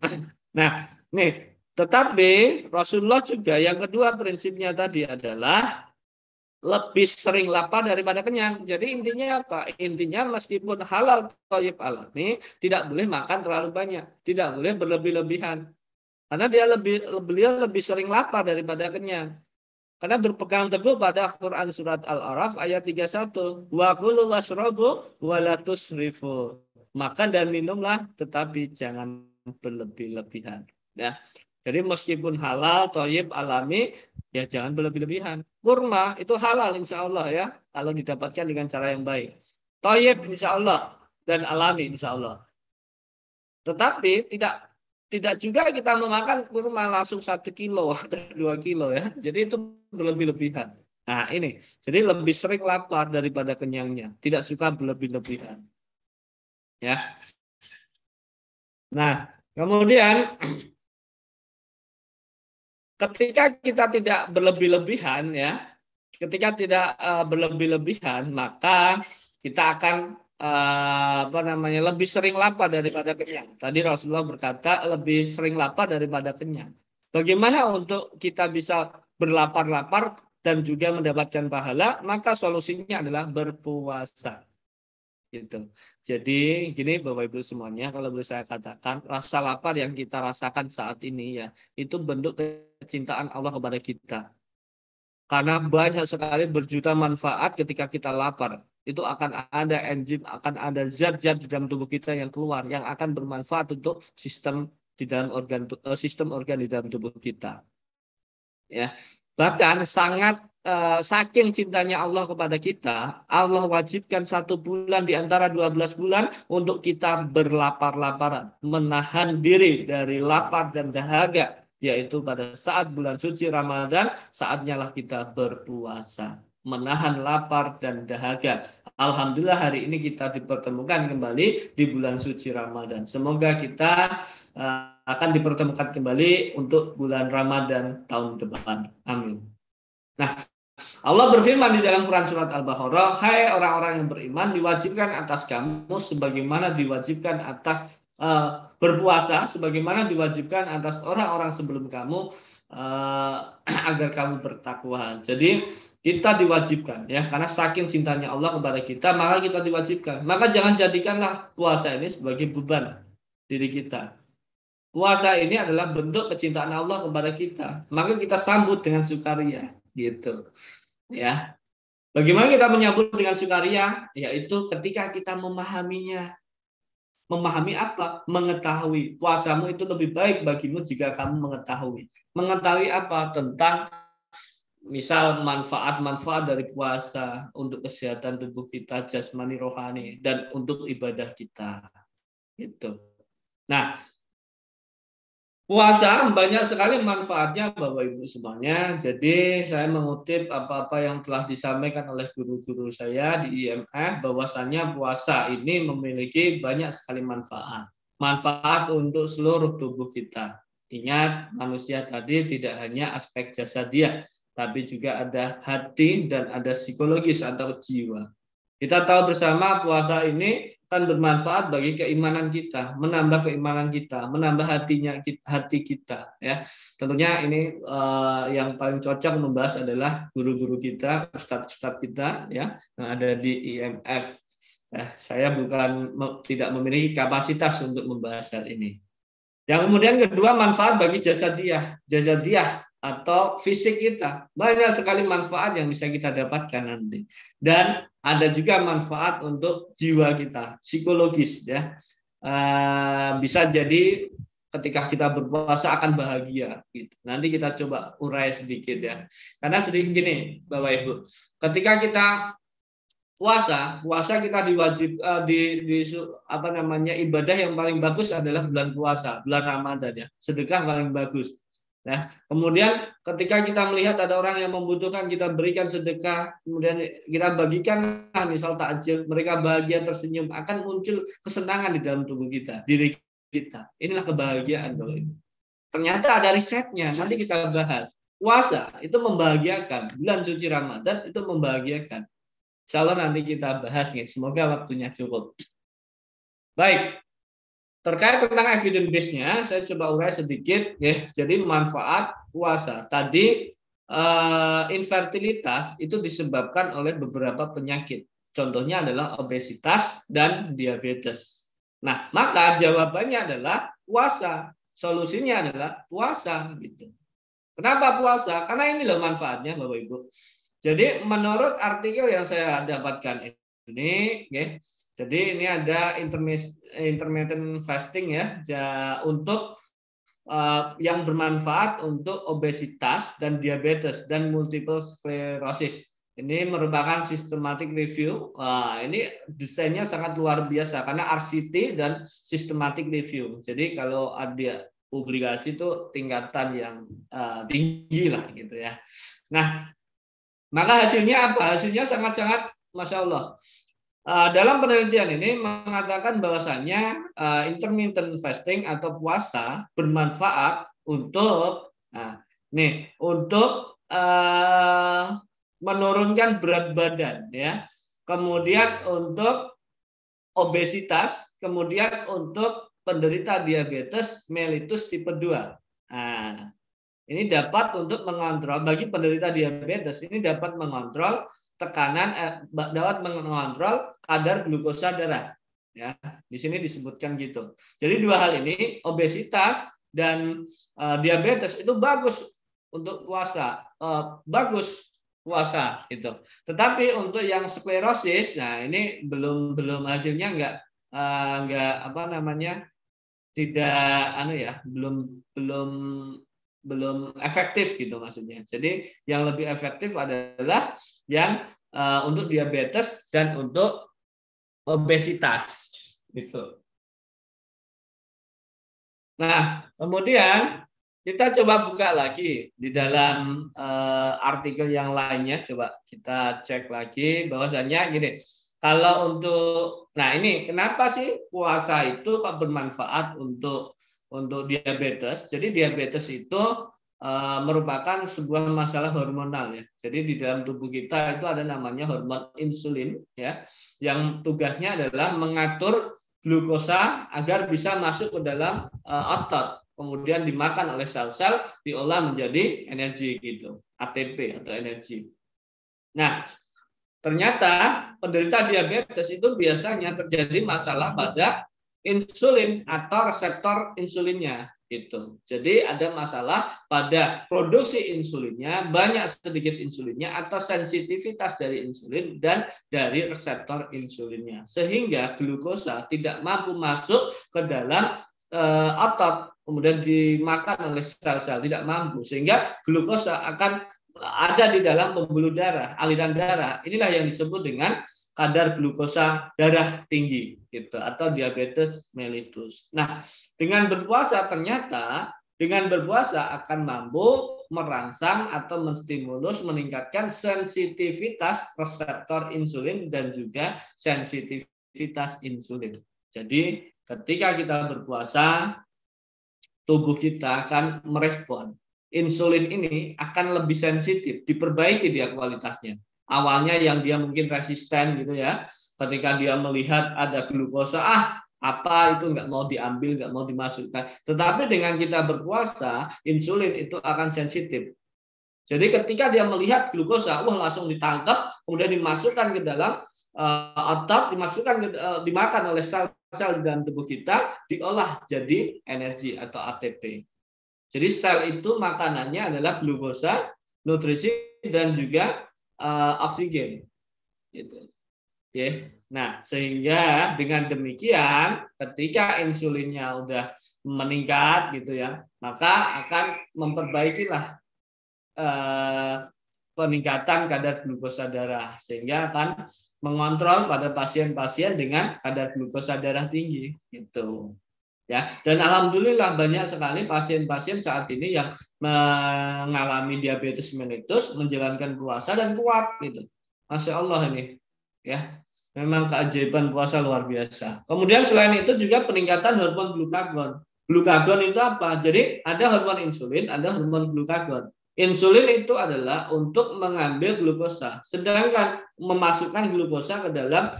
Nah nih. Tetapi Rasulullah juga yang kedua prinsipnya tadi adalah lebih sering lapar daripada kenyang. Jadi intinya apa? Intinya meskipun halal thayyib alami, tidak boleh makan terlalu banyak, tidak boleh berlebih-lebihan. Karena beliau lebih sering lapar daripada kenyang. Karena berpegang teguh pada Quran surat Al-A'raf ayat 31, wa kulu washrabu wa la tusrifu. Makan dan minumlah tetapi jangan berlebih-lebihan. Ya. Jadi meskipun halal, thayyib, alami, ya jangan berlebih-lebihan. Kurma itu halal insya Allah ya, kalau didapatkan dengan cara yang baik. Thayyib insya Allah, dan alami insya Allah. Tetapi tidak juga kita memakan kurma langsung 1 kilo atau 2 kilo ya. Jadi itu berlebih-lebihan. Nah ini, jadi lebih sering lapar daripada kenyangnya. Tidak suka berlebih-lebihan. Ya. Nah, kemudian ketika kita tidak berlebih-lebihan ya, ketika tidak berlebih-lebihan, maka kita akan lebih sering lapar daripada kenyang. Tadi Rasulullah berkata lebih sering lapar daripada kenyang. Bagaimana untuk kita bisa berlapar-lapar dan juga mendapatkan pahala? Maka solusinya adalah berpuasa. Gitu. Jadi gini Bapak Ibu semuanya, kalau boleh saya katakan, rasa lapar yang kita rasakan saat ini ya, itu bentuk kecintaan Allah kepada kita. Karena banyak sekali berjuta manfaat ketika kita lapar. itu akan ada enzim, akan ada zat-zat di dalam tubuh kita yang keluar yang akan bermanfaat untuk sistem di dalam sistem organ di dalam tubuh kita. Ya, bahkan sangat saking cintanya Allah kepada kita, Allah wajibkan 1 bulan di antara 12 bulan untuk kita berlapar-laparan, menahan diri dari lapar dan dahaga, yaitu pada saat bulan suci Ramadan, saatnya lah kita berpuasa, menahan lapar dan dahaga. Alhamdulillah hari ini kita dipertemukan kembali di bulan suci Ramadan. Semoga kita akan dipertemukan kembali untuk bulan Ramadan tahun depan. Amin. Nah, Allah berfirman di dalam Quran surat Al-Baqarah, hai orang-orang yang beriman, diwajibkan atas kamu sebagaimana diwajibkan atas berpuasa, sebagaimana diwajibkan atas orang-orang sebelum kamu agar kamu bertakwa. Jadi kita diwajibkan ya, karena saking cintanya Allah kepada kita, maka kita diwajibkan. Maka jangan jadikanlah puasa ini sebagai beban diri kita. Puasa ini adalah bentuk kecintaan Allah kepada kita. Maka kita sambut dengan sukaria, gitu. Ya. Bagaimana kita menyambut dengan sukaria? Yaitu ketika kita memahaminya. Memahami apa? Mengetahui. Puasamu itu lebih baik bagimu jika kamu mengetahui. Mengetahui apa? Tentang misal manfaat-manfaat dari puasa untuk kesehatan tubuh kita, jasmani, rohani, dan untuk ibadah kita. Gitu. Nah, puasa banyak sekali manfaatnya Bapak Ibu semuanya. Jadi saya mengutip apa-apa yang telah disampaikan oleh guru-guru saya di IMF, bahwasannya puasa ini memiliki banyak sekali manfaat. Manfaat untuk seluruh tubuh kita. Ingat, manusia tadi tidak hanya aspek jasadiah, tapi juga ada hati dan ada psikologis atau jiwa. Kita tahu bersama puasa ini akan bermanfaat bagi keimanan kita, menambah keimanan kita, menambah hati kita. Ya, tentunya ini yang paling cocok membahas adalah guru-guru kita, ustadz-ustadz kita, ya, yang ada di IMF. Saya tidak memiliki kapasitas untuk membahas hal ini. Yang kemudian kedua, manfaat bagi jasadiah atau fisik kita. Banyak sekali manfaat yang bisa kita dapatkan nanti. Dan ada juga manfaat untuk jiwa kita, psikologis ya. Bisa jadi ketika kita berpuasa akan bahagia gitu. Nanti kita coba urai sedikit ya. Karena sedikit gini, Bapak Ibu. Ketika kita puasa kita diwajib ibadah yang paling bagus adalah bulan puasa, bulan Ramadan ya. Sedekah paling bagus. Nah, kemudian ketika kita melihat ada orang yang membutuhkan, kita berikan sedekah, kemudian kita bagikan misal takjil, mereka bahagia tersenyum, akan muncul kesenangan di dalam tubuh kita, diri kita. Inilah kebahagiaan Bapak Ibu. Ternyata ada risetnya, nanti kita bahas. Puasa itu membahagiakan, bulan suci Ramadan itu membahagiakan. Insya Allah nanti kita bahas nih, semoga waktunya cukup. Baik. Terkait tentang evidence base-nya, saya coba urai sedikit. Ya. Jadi manfaat puasa. Tadi infertilitas itu disebabkan oleh beberapa penyakit. Contohnya adalah obesitas dan diabetes. Nah, maka jawabannya adalah puasa. Solusinya adalah puasa. Gitu. Kenapa puasa? Karena ini loh manfaatnya Bapak Ibu. Jadi menurut artikel yang saya dapatkan ini, ya, jadi ini ada intermittent fasting ya, untuk yang bermanfaat untuk obesitas dan diabetes dan multiple sclerosis. Ini merupakan systematic review. Ini desainnya sangat luar biasa karena RCT dan systematic review. Jadi kalau ada publikasi itu tingkatan yang tinggi lah gitu ya. Nah, maka hasilnya apa? Hasilnya sangat-sangat Masya Allah. Dalam penelitian ini mengatakan bahwasannya intermittent fasting atau puasa bermanfaat untuk menurunkan berat badan ya. Kemudian untuk obesitas, kemudian untuk penderita diabetes mellitus tipe 2. Nah, ini dapat untuk mengontrol bagi penderita diabetes, ini dapat mengontrol tekanan, dapat mengontrol kadar glukosa darah. Ya, di sini disebutkan gitu. Jadi dua hal ini, obesitas dan diabetes itu bagus untuk puasa, bagus puasa gitu. Tetapi untuk yang sklerosis, nah ini belum hasilnya nggak apa namanya, tidak belum efektif gitu maksudnya. Jadi yang lebih efektif adalah yang untuk diabetes dan untuk obesitas gitu. Nah, kemudian kita coba buka lagi di dalam artikel yang lainnya, coba kita cek lagi bahwasanya gini. Kalau untuk, nah ini kenapa sih puasa itu kok bermanfaat untuk diabetes? Jadi diabetes itu merupakan sebuah masalah hormonal ya. Jadi di dalam tubuh kita itu ada namanya hormon insulin ya, yang tugasnya adalah mengatur glukosa agar bisa masuk ke dalam otot, kemudian dimakan oleh sel-sel, diolah menjadi energi gitu, ATP atau energi. Nah, ternyata penderita diabetes itu biasanya terjadi masalah pada insulin atau reseptor insulinnya gitu. Jadi ada masalah pada produksi insulinnya, banyak sedikit insulinnya atau sensitivitas dari insulin dan dari reseptor insulinnya. Sehingga glukosa tidak mampu masuk ke dalam otot, kemudian dimakan oleh sel-sel, tidak mampu. Sehingga glukosa akan ada di dalam pembuluh darah, aliran darah. Inilah yang disebut dengan kadar glukosa darah tinggi gitu, atau diabetes mellitus. Nah, dengan berpuasa ternyata akan mampu merangsang atau menstimulus, meningkatkan sensitivitas reseptor insulin dan juga sensitivitas insulin. Jadi ketika kita berpuasa, tubuh kita akan merespon. Insulin ini akan lebih sensitif, diperbaiki dia kualitasnya. Awalnya yang dia mungkin resisten gitu ya, ketika dia melihat ada glukosa, apa itu nggak mau diambil, nggak mau dimasukkan. Tetapi dengan kita berpuasa, insulin itu akan sensitif. Jadi ketika dia melihat glukosa, langsung ditangkap, kemudian dimasukkan ke dalam otot, dimakan oleh sel-sel di dalam tubuh kita, diolah jadi energi atau ATP. Jadi sel itu makanannya adalah glukosa, nutrisi, dan juga oksigen. Gitu. Oke. Nah, sehingga dengan demikian ketika insulinnya udah meningkat gitu ya, maka akan memperbaikilah peningkatan kadar glukosa darah, sehingga akan mengontrol pada pasien-pasien dengan kadar glukosa darah tinggi gitu. Ya, dan alhamdulillah banyak sekali pasien-pasien saat ini yang mengalami diabetes mellitus menjalankan puasa dan kuat gitu. Masya Allah ini, ya, memang keajaiban puasa luar biasa. Kemudian selain itu juga peningkatan hormon glukagon. Glukagon itu apa? Jadi ada hormon insulin, ada hormon glukagon. Insulin itu adalah untuk mengambil glukosa, sedangkan memasukkan glukosa ke dalam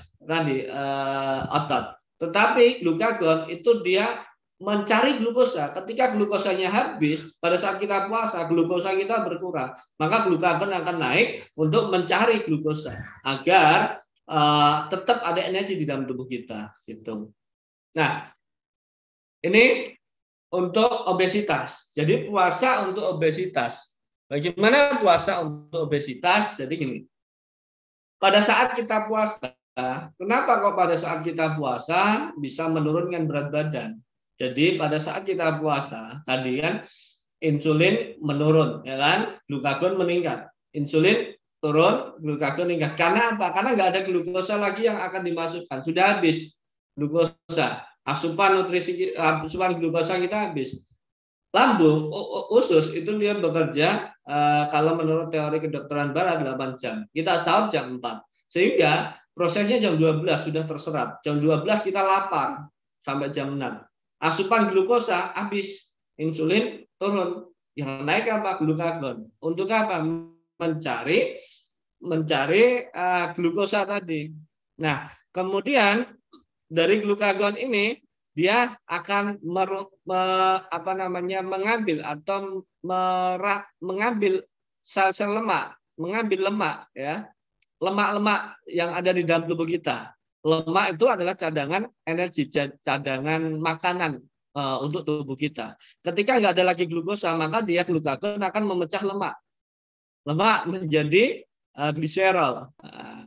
otot. Tetapi glukagon itu dia mencari glukosa. Ketika glukosanya habis, pada saat kita puasa, glukosa kita berkurang. Maka glukagon akan naik untuk mencari glukosa agar tetap ada energi di dalam tubuh kita. Gitu. Nah, ini untuk obesitas. Jadi puasa untuk obesitas. Bagaimana puasa untuk obesitas? Jadi gini, pada saat kita puasa, kenapa kok pada saat kita puasa bisa menurunkan berat badan? Jadi pada saat kita puasa, tadi kan insulin menurun, ya kan? Glukagon meningkat. Insulin turun, glukagon meningkat. Karena apa? Karena nggak ada glukosa lagi yang akan dimasukkan. Sudah habis glukosa. Asupan glukosa kita habis. Lambung, usus itu dia bekerja kalau menurut teori kedokteran barat 8 jam. Kita sahur jam 4. Sehingga prosesnya jam 12 sudah terserap. Jam 12 kita lapar sampai jam 6. Asupan glukosa habis, insulin turun. Yang naik apa? Glukagon. Untuk apa? Mencari glukosa tadi. Nah, kemudian dari glukagon ini dia akan mengambil atau mengambil sel-sel lemak, mengambil lemak ya. Lemak-lemak yang ada di dalam tubuh kita. Lemak itu adalah cadangan energi, cadangan makanan untuk tubuh kita. Ketika nggak ada lagi glukosa, maka dia glukagon akan memecah lemak. Lemak menjadi gliserol.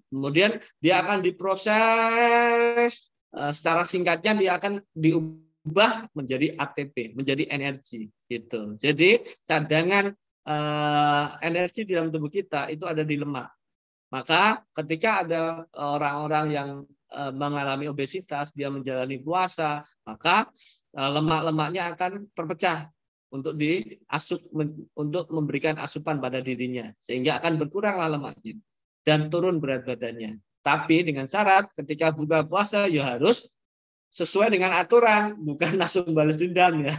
Kemudian dia akan diproses, secara singkatnya dia akan diubah menjadi ATP, menjadi energi gitu. Jadi cadangan energi di dalam tubuh kita itu ada di lemak. Maka ketika ada orang-orang yang mengalami obesitas, dia menjalani puasa, maka lemak-lemaknya akan terpecah untuk diasup, untuk memberikan asupan pada dirinya, sehingga akan berkuranglah lemaknya dan turun berat badannya. Tapi dengan syarat ketika buka puasa ya harus sesuai dengan aturan, bukan langsung balas dendam ya,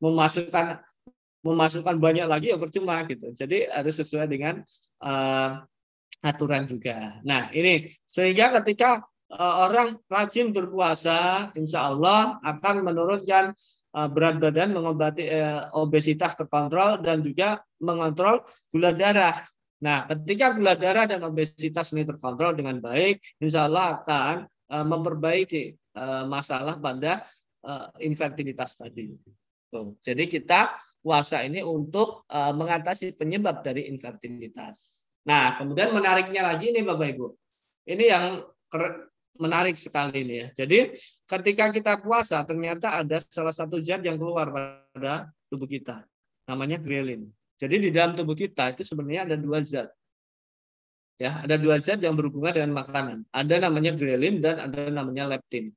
memasukkan banyak lagi ya percuma gitu. Jadi harus sesuai dengan aturan juga. Nah ini sehingga ketika orang rajin berpuasa, insya Allah akan menurunkan berat badan, mengobati obesitas terkontrol, dan juga mengontrol gula darah. Nah, ketika gula darah dan obesitas ini terkontrol dengan baik, insya Allah akan memperbaiki masalah pada infertilitas tadi. Tuh. Jadi kita puasa ini untuk mengatasi penyebab dari infertilitas. Nah, kemudian menariknya lagi ini Bapak Ibu. Ini yang menarik sekali ini ya. Jadi ketika kita puasa ternyata ada salah satu zat yang keluar pada tubuh kita. Namanya grelin. Jadi di dalam tubuh kita itu sebenarnya ada dua zat. Ya, ada dua zat yang berhubungan dengan makanan. Ada namanya grelin dan ada namanya leptin.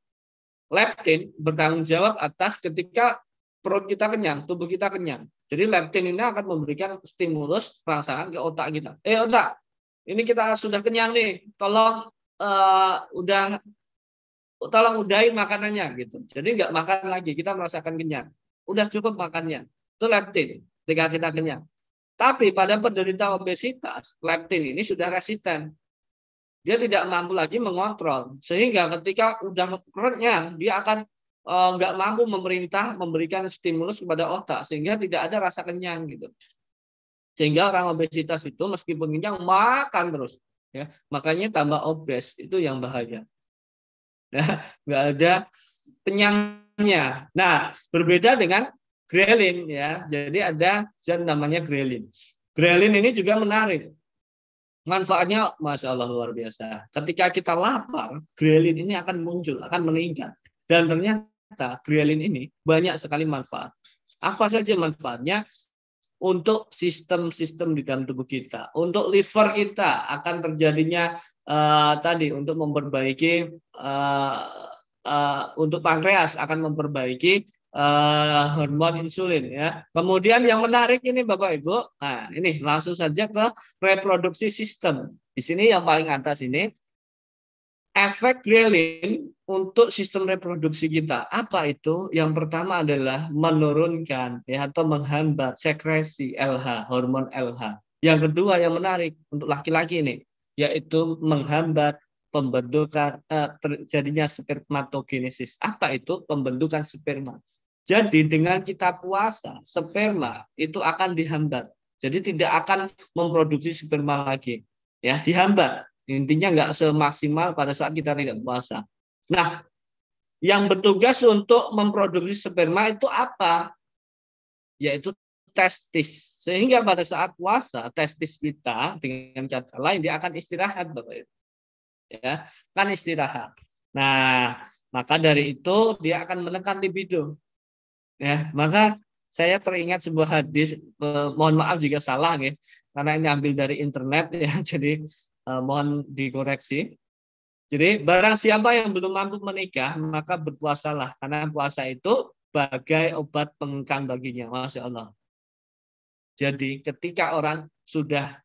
Leptin bertanggung jawab atas ketika perut kita kenyang, tubuh kita kenyang. Jadi leptin ini akan memberikan stimulus rangsangan ke otak kita. Otak, ini kita sudah kenyang nih, tolong udahin makanannya gitu. Jadi nggak makan lagi, kita merasakan kenyang. Udah cukup makannya. Itu leptin ketika kita kenyang. Tapi pada penderita obesitas, leptin ini sudah resisten. Dia tidak mampu lagi mengontrol. Sehingga ketika udah kenyang, dia akan nggak mampu memberikan stimulus kepada otak. Sehingga tidak ada rasa kenyang gitu. Sehingga orang obesitas itu meskipun kenyang, makan terus. Ya, makanya tambah obes itu yang bahaya. Nah, nggak ada kenyangnya. Nah, berbeda dengan grelin ya. Jadi ada zat namanya grelin. Grelin ini juga menarik. Manfaatnya Masya Allah luar biasa. Ketika kita lapar, grelin ini akan muncul, akan meningkat. Dan ternyata grelin ini banyak sekali manfaat. Apa saja manfaatnya? Untuk sistem-sistem di dalam tubuh kita, untuk liver kita akan terjadinya tadi untuk memperbaiki, untuk pankreas akan memperbaiki hormon insulin ya. Kemudian yang menarik ini Bapak Ibu, nah ini langsung saja ke reproduksi sistem. Di sini yang paling atas ini efek grelin untuk sistem reproduksi kita. Apa itu? Yang pertama adalah menurunkan ya atau menghambat sekresi LH, hormon LH. Yang kedua yang menarik untuk laki-laki ini yaitu menghambat pembentukan terjadinya spermatogenesis. Apa itu? Pembentukan sperma. Jadi dengan kita puasa, sperma itu akan dihambat. Jadi tidak akan memproduksi sperma lagi. Ya, dihambat. Intinya nggak semaksimal pada saat kita tidak puasa. Nah, yang bertugas untuk memproduksi sperma itu apa? Yaitu testis. Sehingga pada saat puasa, testis kita dengan kata lain dia akan istirahat, Bapak Ibu. Ya, kan istirahat. Nah, maka dari itu dia akan menekan libido. Ya, maka saya teringat sebuah hadis, mohon maaf jika salah ya, karena ini ambil dari internet ya, jadi mohon dikoreksi. Jadi barang siapa yang belum mampu menikah maka berpuasalah karena puasa itu bagai obat pengekang baginya. Masya Allah. Jadi ketika orang sudah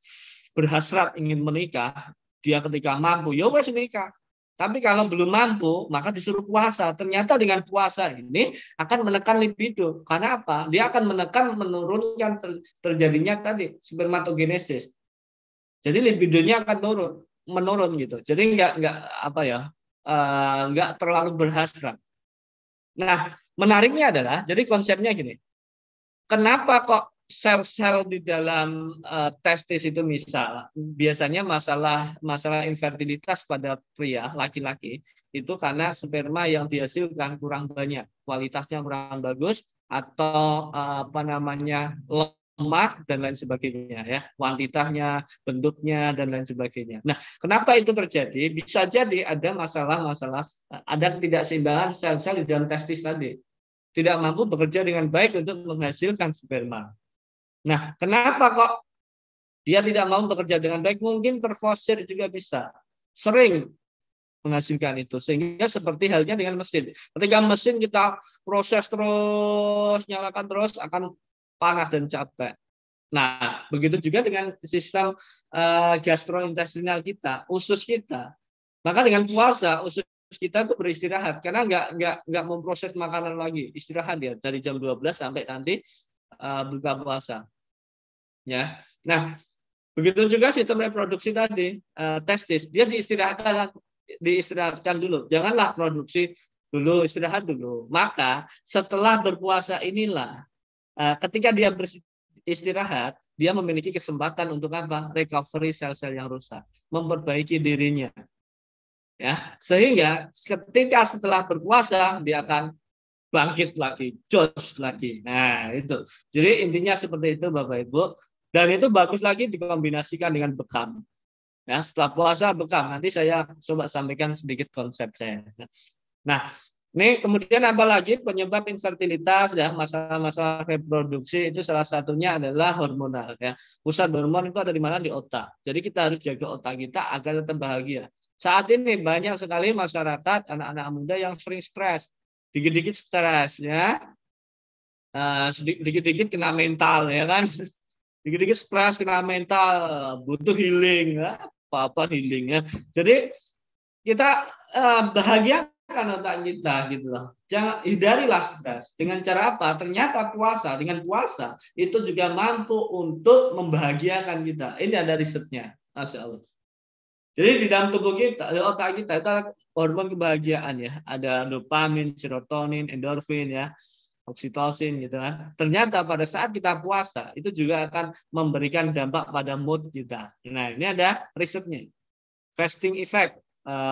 berhasrat ingin menikah, dia ketika mampu ya wes nikah. Tapi kalau belum mampu maka disuruh puasa. Ternyata dengan puasa ini akan menekan libido. Karena apa? Dia akan menurunkan terjadinya tadi spermatogenesis. Jadi libidonya akan menurun gitu. Jadi nggak terlalu berhasrat. Nah, menariknya adalah jadi konsepnya gini. Kenapa kok sel-sel di dalam testis itu misal biasanya masalah infertilitas pada pria laki-laki itu karena sperma yang dihasilkan kurang banyak, kualitasnya kurang bagus atau lemah dan lain sebagainya ya, kuantitasnya, bentuknya dan lain sebagainya. Nah, kenapa itu terjadi? Bisa jadi ada masalah-masalah, ada ketidakseimbangan sel-sel di dalam testis tadi, tidak mampu bekerja dengan baik untuk menghasilkan sperma. Nah, kenapa kok dia tidak mau bekerja dengan baik? Mungkin terforsir juga bisa, sering menghasilkan itu, sehingga seperti halnya dengan mesin. Ketika mesin kita proses terus, nyalakan terus, akan panas dan capek. Nah, begitu juga dengan sistem gastrointestinal kita, usus kita. Maka dengan puasa, usus kita itu beristirahat karena nggak memproses makanan lagi, istirahat dia dari jam 12 sampai nanti buka puasa. Ya, nah begitu juga sistem reproduksi tadi, testis, dia diistirahatkan dulu, janganlah produksi dulu, istirahat dulu. Maka setelah berpuasa inilah, ketika dia beristirahat, dia memiliki kesempatan untuk apa? Recovery sel-sel yang rusak, memperbaiki dirinya. Ya, sehingga ketika setelah berpuasa dia akan bangkit lagi, jos lagi. Nah, itu. Jadi intinya seperti itu Bapak Ibu. Dan itu bagus lagi dikombinasikan dengan bekam. Ya, setelah puasa bekam. Nanti saya coba sampaikan sedikit konsep saya. Nah, ini kemudian apa lagi penyebab infertilitas ya, masalah-masalah reproduksi itu salah satunya adalah hormonal ya. Pusat hormon itu ada di mana? Di otak. Jadi kita harus jaga otak kita agar tetap bahagia. Saat ini banyak sekali masyarakat anak-anak muda yang sering stres, dikit-dikit stres ya, dikit-dikit kena mental ya kan, dikit-dikit stres kena mental, butuh healing ya, apa-apa healing ya. Jadi kita bahagiakan otak kita gitu loh. Jangan hindarilah stres. Dengan cara apa? Ternyata dengan puasa itu juga mampu untuk membahagiakan kita. Ini ada risetnya, Masya Allah. Jadi di dalam tubuh kita, di otak kita itu ada hormon kebahagiaan ya, ada dopamin, serotonin, endorfin ya, oksitosin gitu kan. Ternyata pada saat kita puasa itu juga akan memberikan dampak pada mood kita. Nah, ini ada risetnya. Fasting effect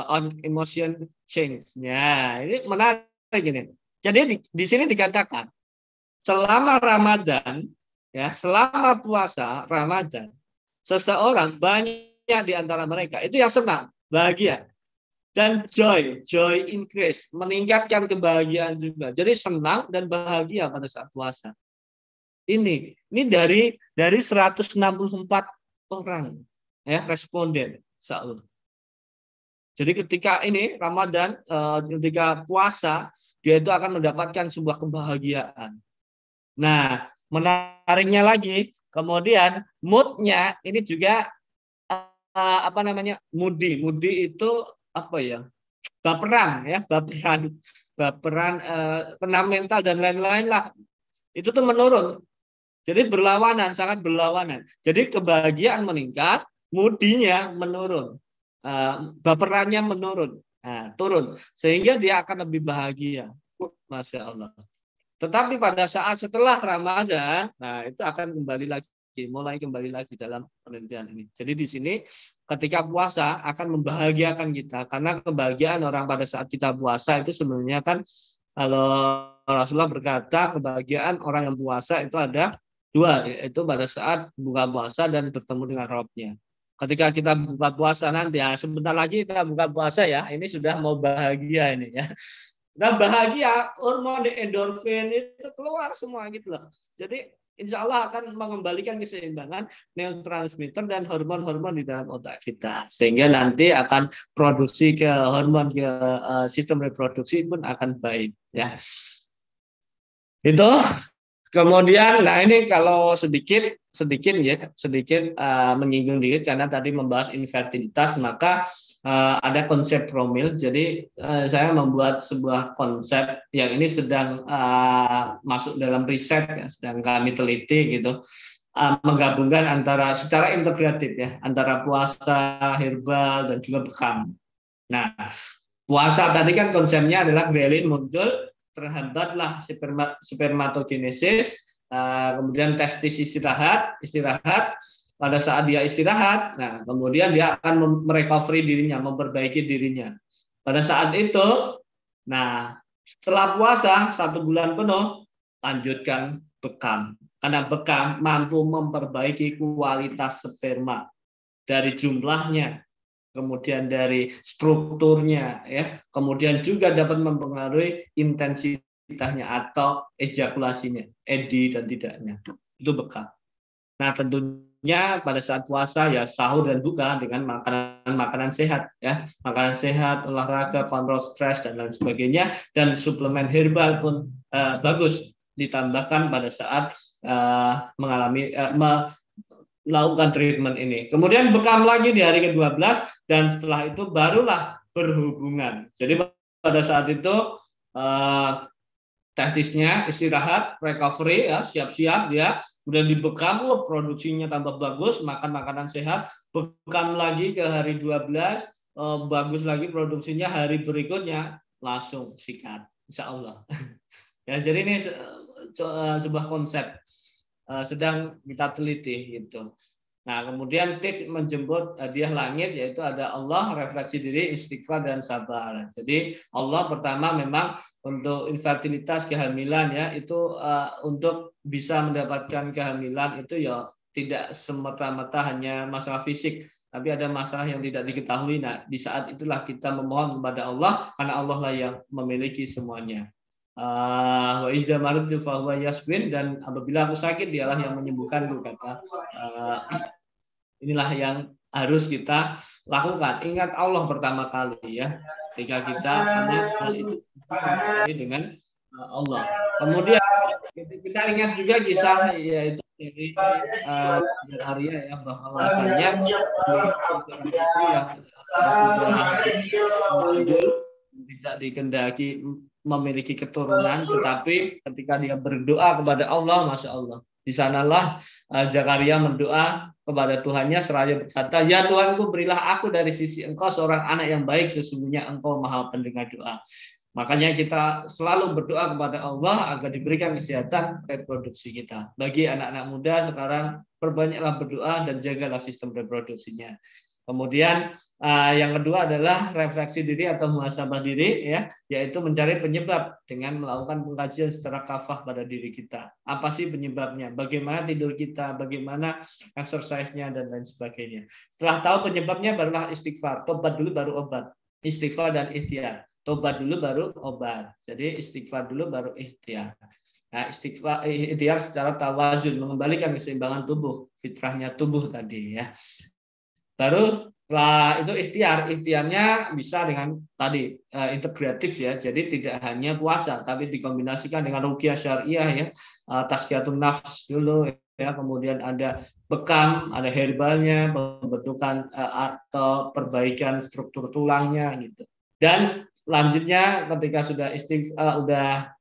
on emotion change. Ya, ini menarik ini. Jadi di sini dikatakan selama Ramadan ya, selama puasa Ramadan, seseorang banyak di antara mereka itu yang senang, bahagia, dan joy increase, meningkatkan kebahagiaan juga. Jadi senang dan bahagia pada saat puasa. Ini dari 164 orang ya responden, insyaallah. Jadi ketika ini Ramadan, ketika puasa, dia itu akan mendapatkan sebuah kebahagiaan. Nah, menariknya lagi, kemudian moodnya ini juga moody itu apa ya, baperan ya, baperan kena mental dan lain-lain lah, itu tuh menurun. Jadi berlawanan, sangat berlawanan. Jadi kebahagiaan meningkat, moodinya menurun, baperannya menurun, turun, sehingga dia akan lebih bahagia. Masya Allah. Tetapi pada saat setelah Ramadan, nah itu akan mulai kembali lagi dalam penelitian ini. Jadi di sini ketika puasa akan membahagiakan kita, karena kebahagiaan orang pada saat kita puasa itu sebenarnya kan, kalau Rasulullah berkata kebahagiaan orang yang puasa itu ada dua, yaitu pada saat buka puasa dan bertemu dengan Rabbnya. Ketika kita buka puasa nanti, ya sebentar lagi kita buka puasa ya, ini sudah mau bahagia ini ya. Nah bahagia, hormon endorfin itu keluar semua gitu loh. Jadi insya Allah akan mengembalikan keseimbangan neurotransmitter dan hormon-hormon di dalam otak kita, sehingga nanti akan produksi ke hormon ke sistem reproduksi pun akan baik ya. Itu kemudian, nah ini kalau sedikit menyinggung dikit karena tadi membahas infertilitas, maka ada konsep promil. Jadi saya membuat sebuah konsep yang ini sedang masuk dalam riset ya, sedang kami teliti gitu, menggabungkan antara secara integratif ya, antara puasa, herbal dan juga bekam. Nah, puasa tadi kan konsepnya adalah grelin muncul, terhambatlah spermatogenesis, kemudian testis istirahat. Pada saat dia istirahat, nah kemudian dia akan merecovery dirinya, memperbaiki dirinya. Pada saat itu, nah setelah puasa 1 bulan penuh, lanjutkan bekam. Karena bekam mampu memperbaiki kualitas sperma dari jumlahnya, kemudian dari strukturnya, ya, kemudian juga dapat mempengaruhi intensitasnya atau ejakulasinya, edi dan tidaknya. Itu bekam. Nah, tentunya pada saat puasa ya sahur dan buka dengan makanan sehat, ya, makanan sehat, olahraga, kontrol stres dan lain sebagainya, dan suplemen herbal pun bagus ditambahkan pada saat melakukan treatment ini. Kemudian bekam lagi di hari ke-12 dan setelah itu barulah berhubungan. Jadi pada saat itu testisnya istirahat, recovery, ya, siap-siap dia, kemudian dibekam, produksinya tambah bagus, makan makanan sehat, bekam lagi ke hari 12, bagus lagi produksinya, hari berikutnya langsung sikat, insya Allah. Ya, jadi ini sebuah konsep sedang kita teliti gitu. Nah, kemudian tips menjemput hadiah langit yaitu ada Allah, refleksi diri, istighfar dan sabar. Jadi Allah pertama memang untuk infertilitas kehamilan ya itu untuk bisa mendapatkan kehamilan itu ya tidak semata-mata hanya masalah fisik, tapi ada masalah yang tidak diketahui. Nah, di saat itulah kita memohon kepada Allah karena Allah lah yang memiliki semuanya. Wa iza maridtu fa huwa yasfin, dan apabila aku sakit dialah yang menyembuhkanku, kata inilah yang harus kita lakukan. Ingat Allah pertama kali ya. Ketika kita ingat hal itu dengan Allah. Kemudian kita ingat juga kisah yaitu dari Zakaria ya, bahwasanya itu yang sudah tidak dikehendaki memiliki keturunan, tetapi ketika dia berdoa kepada Allah, masya Allah, di sanalah Zakaria berdoa kepada Tuhannya seraya berkata, ya Tuhanku, berilah aku dari sisi Engkau seorang anak yang baik, sesungguhnya Engkau maha pendengar doa. Makanya kita selalu berdoa kepada Allah agar diberikan kesehatan reproduksi kita. Bagi anak-anak muda sekarang, perbanyaklah berdoa dan jagalah sistem reproduksinya. Kemudian yang kedua adalah refleksi diri atau muhasabah diri, ya, yaitu mencari penyebab dengan melakukan pengkajian secara kafah pada diri kita. Apa sih penyebabnya? Bagaimana tidur kita? Bagaimana exercise-nya dan lain sebagainya. Setelah tahu penyebabnya barulah istighfar. Tobat dulu baru obat. Istighfar dan ikhtiar. Tobat dulu baru obat. Jadi istighfar dulu baru ikhtiar. Nah, ikhtiar secara tawazun, mengembalikan keseimbangan tubuh, fitrahnya tubuh tadi ya. Baru setelah itu ikhtiarnya bisa dengan tadi integratif ya, jadi tidak hanya puasa tapi dikombinasikan dengan ruqyah syariah ya, tazkiyatun nafs dulu ya, kemudian ada bekam, ada herbalnya, pembentukan atau perbaikan struktur tulangnya gitu. Dan selanjutnya ketika sudah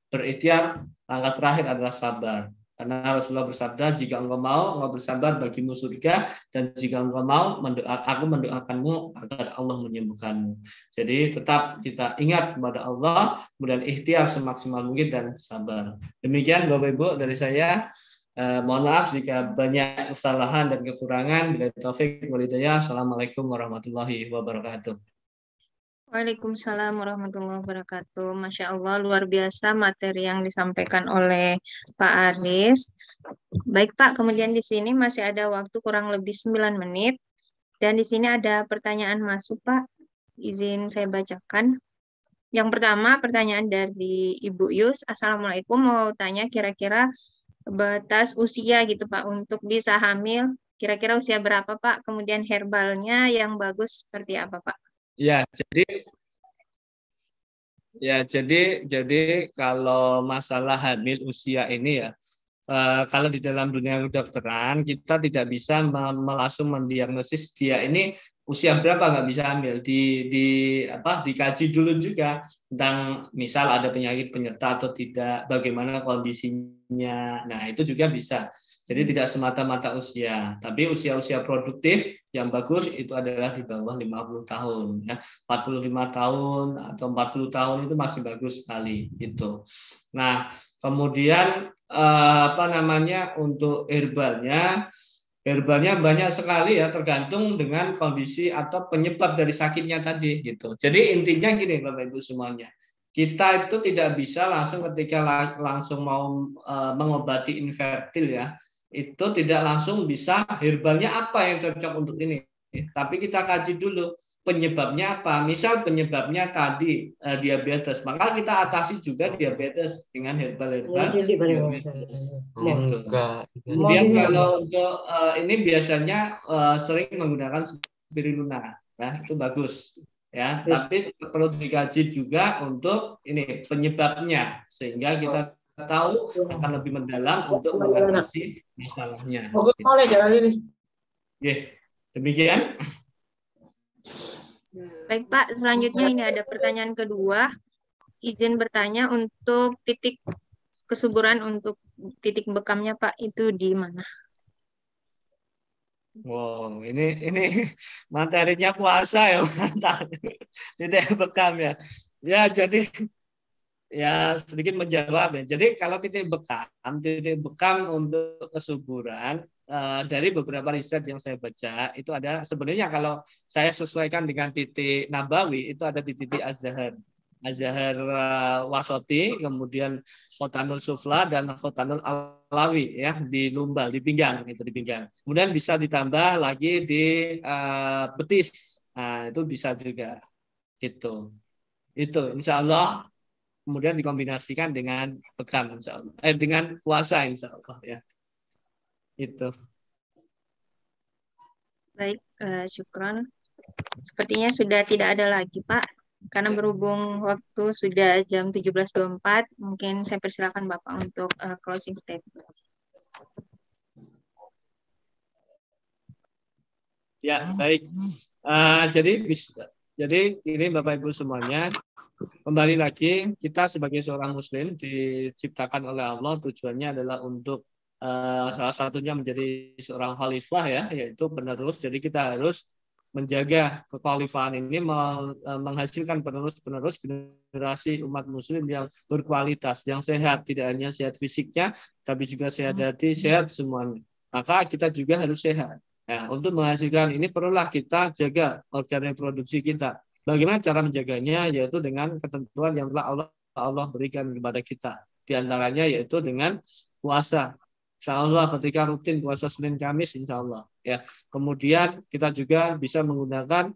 berikhtiar, langkah terakhir adalah sabar. Karena Rasulullah bersabda, jika engkau mau, engkau bersabar bagimu surga, dan jika engkau mau, aku mendoakanmu agar Allah menyembuhkanmu. Jadi tetap kita ingat kepada Allah, kemudian ikhtiar semaksimal mungkin dan sabar. Demikian Bapak Ibu dari saya. Mohon maaf jika banyak kesalahan dan kekurangan. Bila taufik wal hidayah. Assalamualaikum warahmatullahi wabarakatuh. Waalaikumsalam warahmatullahi wabarakatuh. Masya Allah, luar biasa materi yang disampaikan oleh Pak Aris. Baik Pak, kemudian di sini masih ada waktu kurang lebih 9 menit. Dan di sini ada pertanyaan masuk Pak. Izin saya bacakan. Yang pertama, pertanyaan dari Ibu Yus. Assalamualaikum, mau tanya kira-kira batas usia gitu Pak untuk bisa hamil. Kira-kira usia berapa Pak? Kemudian herbalnya yang bagus seperti apa Pak? Ya, jadi kalau masalah hamil usia ini ya, kalau di dalam dunia kedokteran kita tidak bisa langsung mendiagnosis dia ini usia berapa nggak bisa hamil. Dikaji dulu juga tentang misal ada penyakit penyerta atau tidak, bagaimana kondisinya. Nah, itu juga bisa. Jadi tidak semata-mata usia, tapi usia-usia produktif yang bagus itu adalah di bawah 50 tahun ya. 45 tahun atau 40 tahun itu masih bagus sekali itu. Nah, kemudian untuk herbalnya banyak sekali ya, tergantung dengan kondisi atau penyebab dari sakitnya tadi gitu. Jadi intinya gini Bapak Ibu semuanya. kita itu tidak bisa langsung ketika langsung mau mengobati infertil ya, itu tidak langsung bisa herbalnya apa yang cocok untuk ini. Tapi kita kaji dulu penyebabnya apa. Misal penyebabnya tadi diabetes, maka kita atasi juga diabetes dengan herbal-herbal diabetes. Kemudian kalau untuk ini biasanya sering menggunakan spirulina, ya itu bagus. Ya, tapi perlu dikaji juga untuk ini penyebabnya sehingga kita tahu akan lebih mendalam untuk mengatasi masalahnya. Demikian. Baik Pak, selanjutnya ini ada pertanyaan kedua. Izin bertanya untuk titik kesuburan untuk titik bekamnya Pak itu di mana? Wow, ini materinya puasa ya, mantap. Titik bekam ya. Ya, jadi ya sedikit menjawab ya. Jadi kalau titik bekam untuk kesuburan dari beberapa riset yang saya baca itu ada sebenarnya kalau saya sesuaikan dengan titik Nabawi itu ada di titik Azhar Wasoti, kemudian Khotanul Sufla dan Khotanul Alawi ya di Lumbal, di pinggang itu di pinggang. Kemudian bisa ditambah lagi di betis. Nah, itu bisa juga. Gitu. Itu insya Allah kemudian dikombinasikan dengan bekam insya Allah. Dengan puasa insya Allah ya. Itu. Baik, syukron. Sepertinya sudah tidak ada lagi Pak. Karena berhubung waktu sudah jam 17.24, mungkin saya persilakan Bapak untuk closing statement. Ya, baik. Jadi ini Bapak Ibu semuanya, kembali lagi kita sebagai seorang Muslim diciptakan oleh Allah, tujuannya adalah untuk salah satunya menjadi seorang khalifah ya, yaitu penerus. Jadi kita harus menjaga kekhalifahan ini menghasilkan penerus generasi umat muslim yang berkualitas, yang sehat, tidak hanya sehat fisiknya tapi juga sehat hati, sehat semuanya. Maka kita juga harus sehat. Nah, untuk menghasilkan ini perlulah kita jaga organ reproduksi kita. Bagaimana cara menjaganya? Yaitu dengan ketentuan yang telah Allah berikan kepada kita. Di antaranya yaitu dengan puasa. Insya Allah ketika rutin puasa Senin Kamis insya Allah ya. Kemudian kita juga bisa menggunakan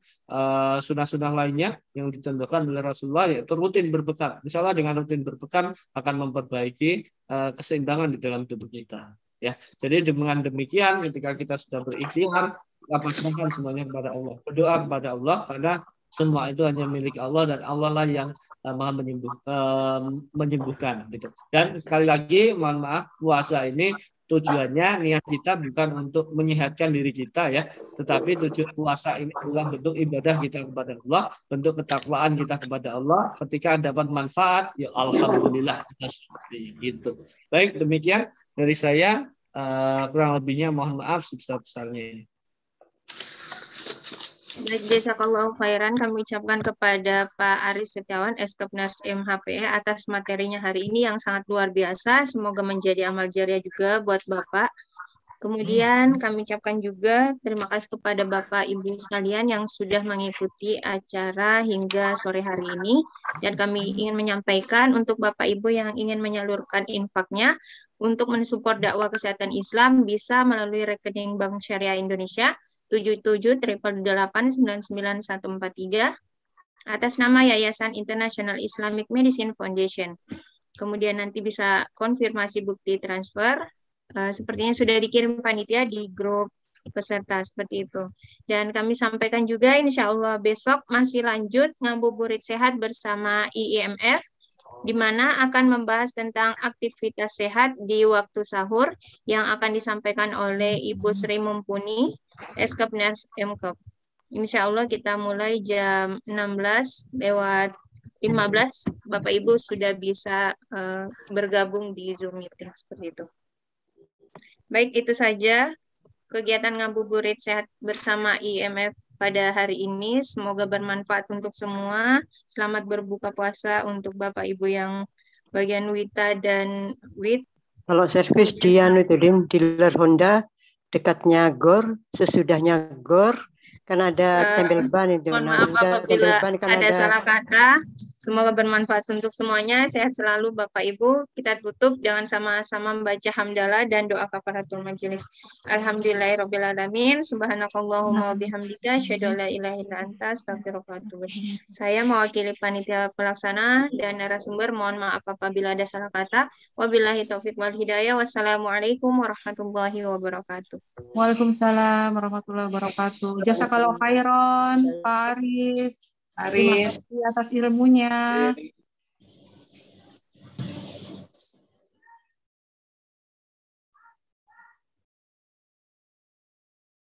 sunnah-sunnah lainnya yang dicontohkan oleh Rasulullah yaitu rutin berbekam. Insya Allah dengan rutin berbekam akan memperbaiki keseimbangan di dalam tubuh kita ya. Jadi dengan demikian ketika kita sudah berikhtiar kita pasrahkan semuanya kepada Allah. Berdoa kepada Allah karena semua itu hanya milik Allah dan Allah lah yang maha menyembuhkan gitu. Dan sekali lagi mohon maaf puasa ini tujuannya niat kita bukan untuk menyehatkan diri kita ya, tetapi tujuan puasa ini adalah bentuk ibadah kita kepada Allah, bentuk ketakwaan kita kepada Allah. Ketika dapat manfaat, ya alhamdulillah gitu. Baik, demikian dari saya, kurang lebihnya mohon maaf sebesar-besarnya. Baik, jazakallahu khairan kami ucapkan kepada Pak Aris Setiawan, Eskepners MHPE atas materinya hari ini yang sangat luar biasa. Semoga menjadi amal jariah juga buat Bapak. Kemudian kami ucapkan juga terima kasih kepada Bapak Ibu sekalian yang sudah mengikuti acara hingga sore hari ini. Dan kami ingin menyampaikan untuk Bapak Ibu yang ingin menyalurkan infaknya untuk mensupport dakwah kesehatan Islam bisa melalui rekening Bank Syariah Indonesia 7788999143 atas nama Yayasan International Islamic Medicine Foundation. Kemudian nanti bisa konfirmasi bukti transfer. Sepertinya sudah dikirim panitia di grup peserta seperti itu. Dan kami sampaikan juga insya Allah besok masih lanjut ngabuburit sehat bersama IIMF, di mana akan membahas tentang aktivitas sehat di waktu sahur yang akan disampaikan oleh Ibu Sri Mumpuni, Eskepners MKep. Insya Allah kita mulai jam 16:15. Bapak Ibu sudah bisa bergabung di Zoom meeting seperti itu. Baik, itu saja kegiatan ngabuburit sehat bersama IMF pada hari ini. Semoga bermanfaat untuk semua. Selamat berbuka puasa untuk Bapak Ibu yang bagian Wita dan Wit. Kalau servis di dealer Honda dekatnya GOR, sesudahnya GOR kan ada tempel ban itu. Mohon maaf apabila ada salah kata. Semoga bermanfaat untuk semuanya. Sehat selalu Bapak Ibu. Kita tutup dengan sama-sama membaca hamdalah dan doa kafaratul majelis. Alhamdulillahirrabbilalamin. Subhanakallahumma wabihamdika. Asyhadu an la ilaha illa anta astaghfiruka wa atubu ilaik. Saya mewakili panitia pelaksana dan narasumber. Mohon maaf apabila ada salah kata. Wabillahi taufiq wal hidayah. Wassalamualaikum warahmatullahi wabarakatuh. Waalaikumsalam warahmatullahi wabarakatuh. Jazakallahu khairan, Pak Aris. Terima kasih atas ilmunya.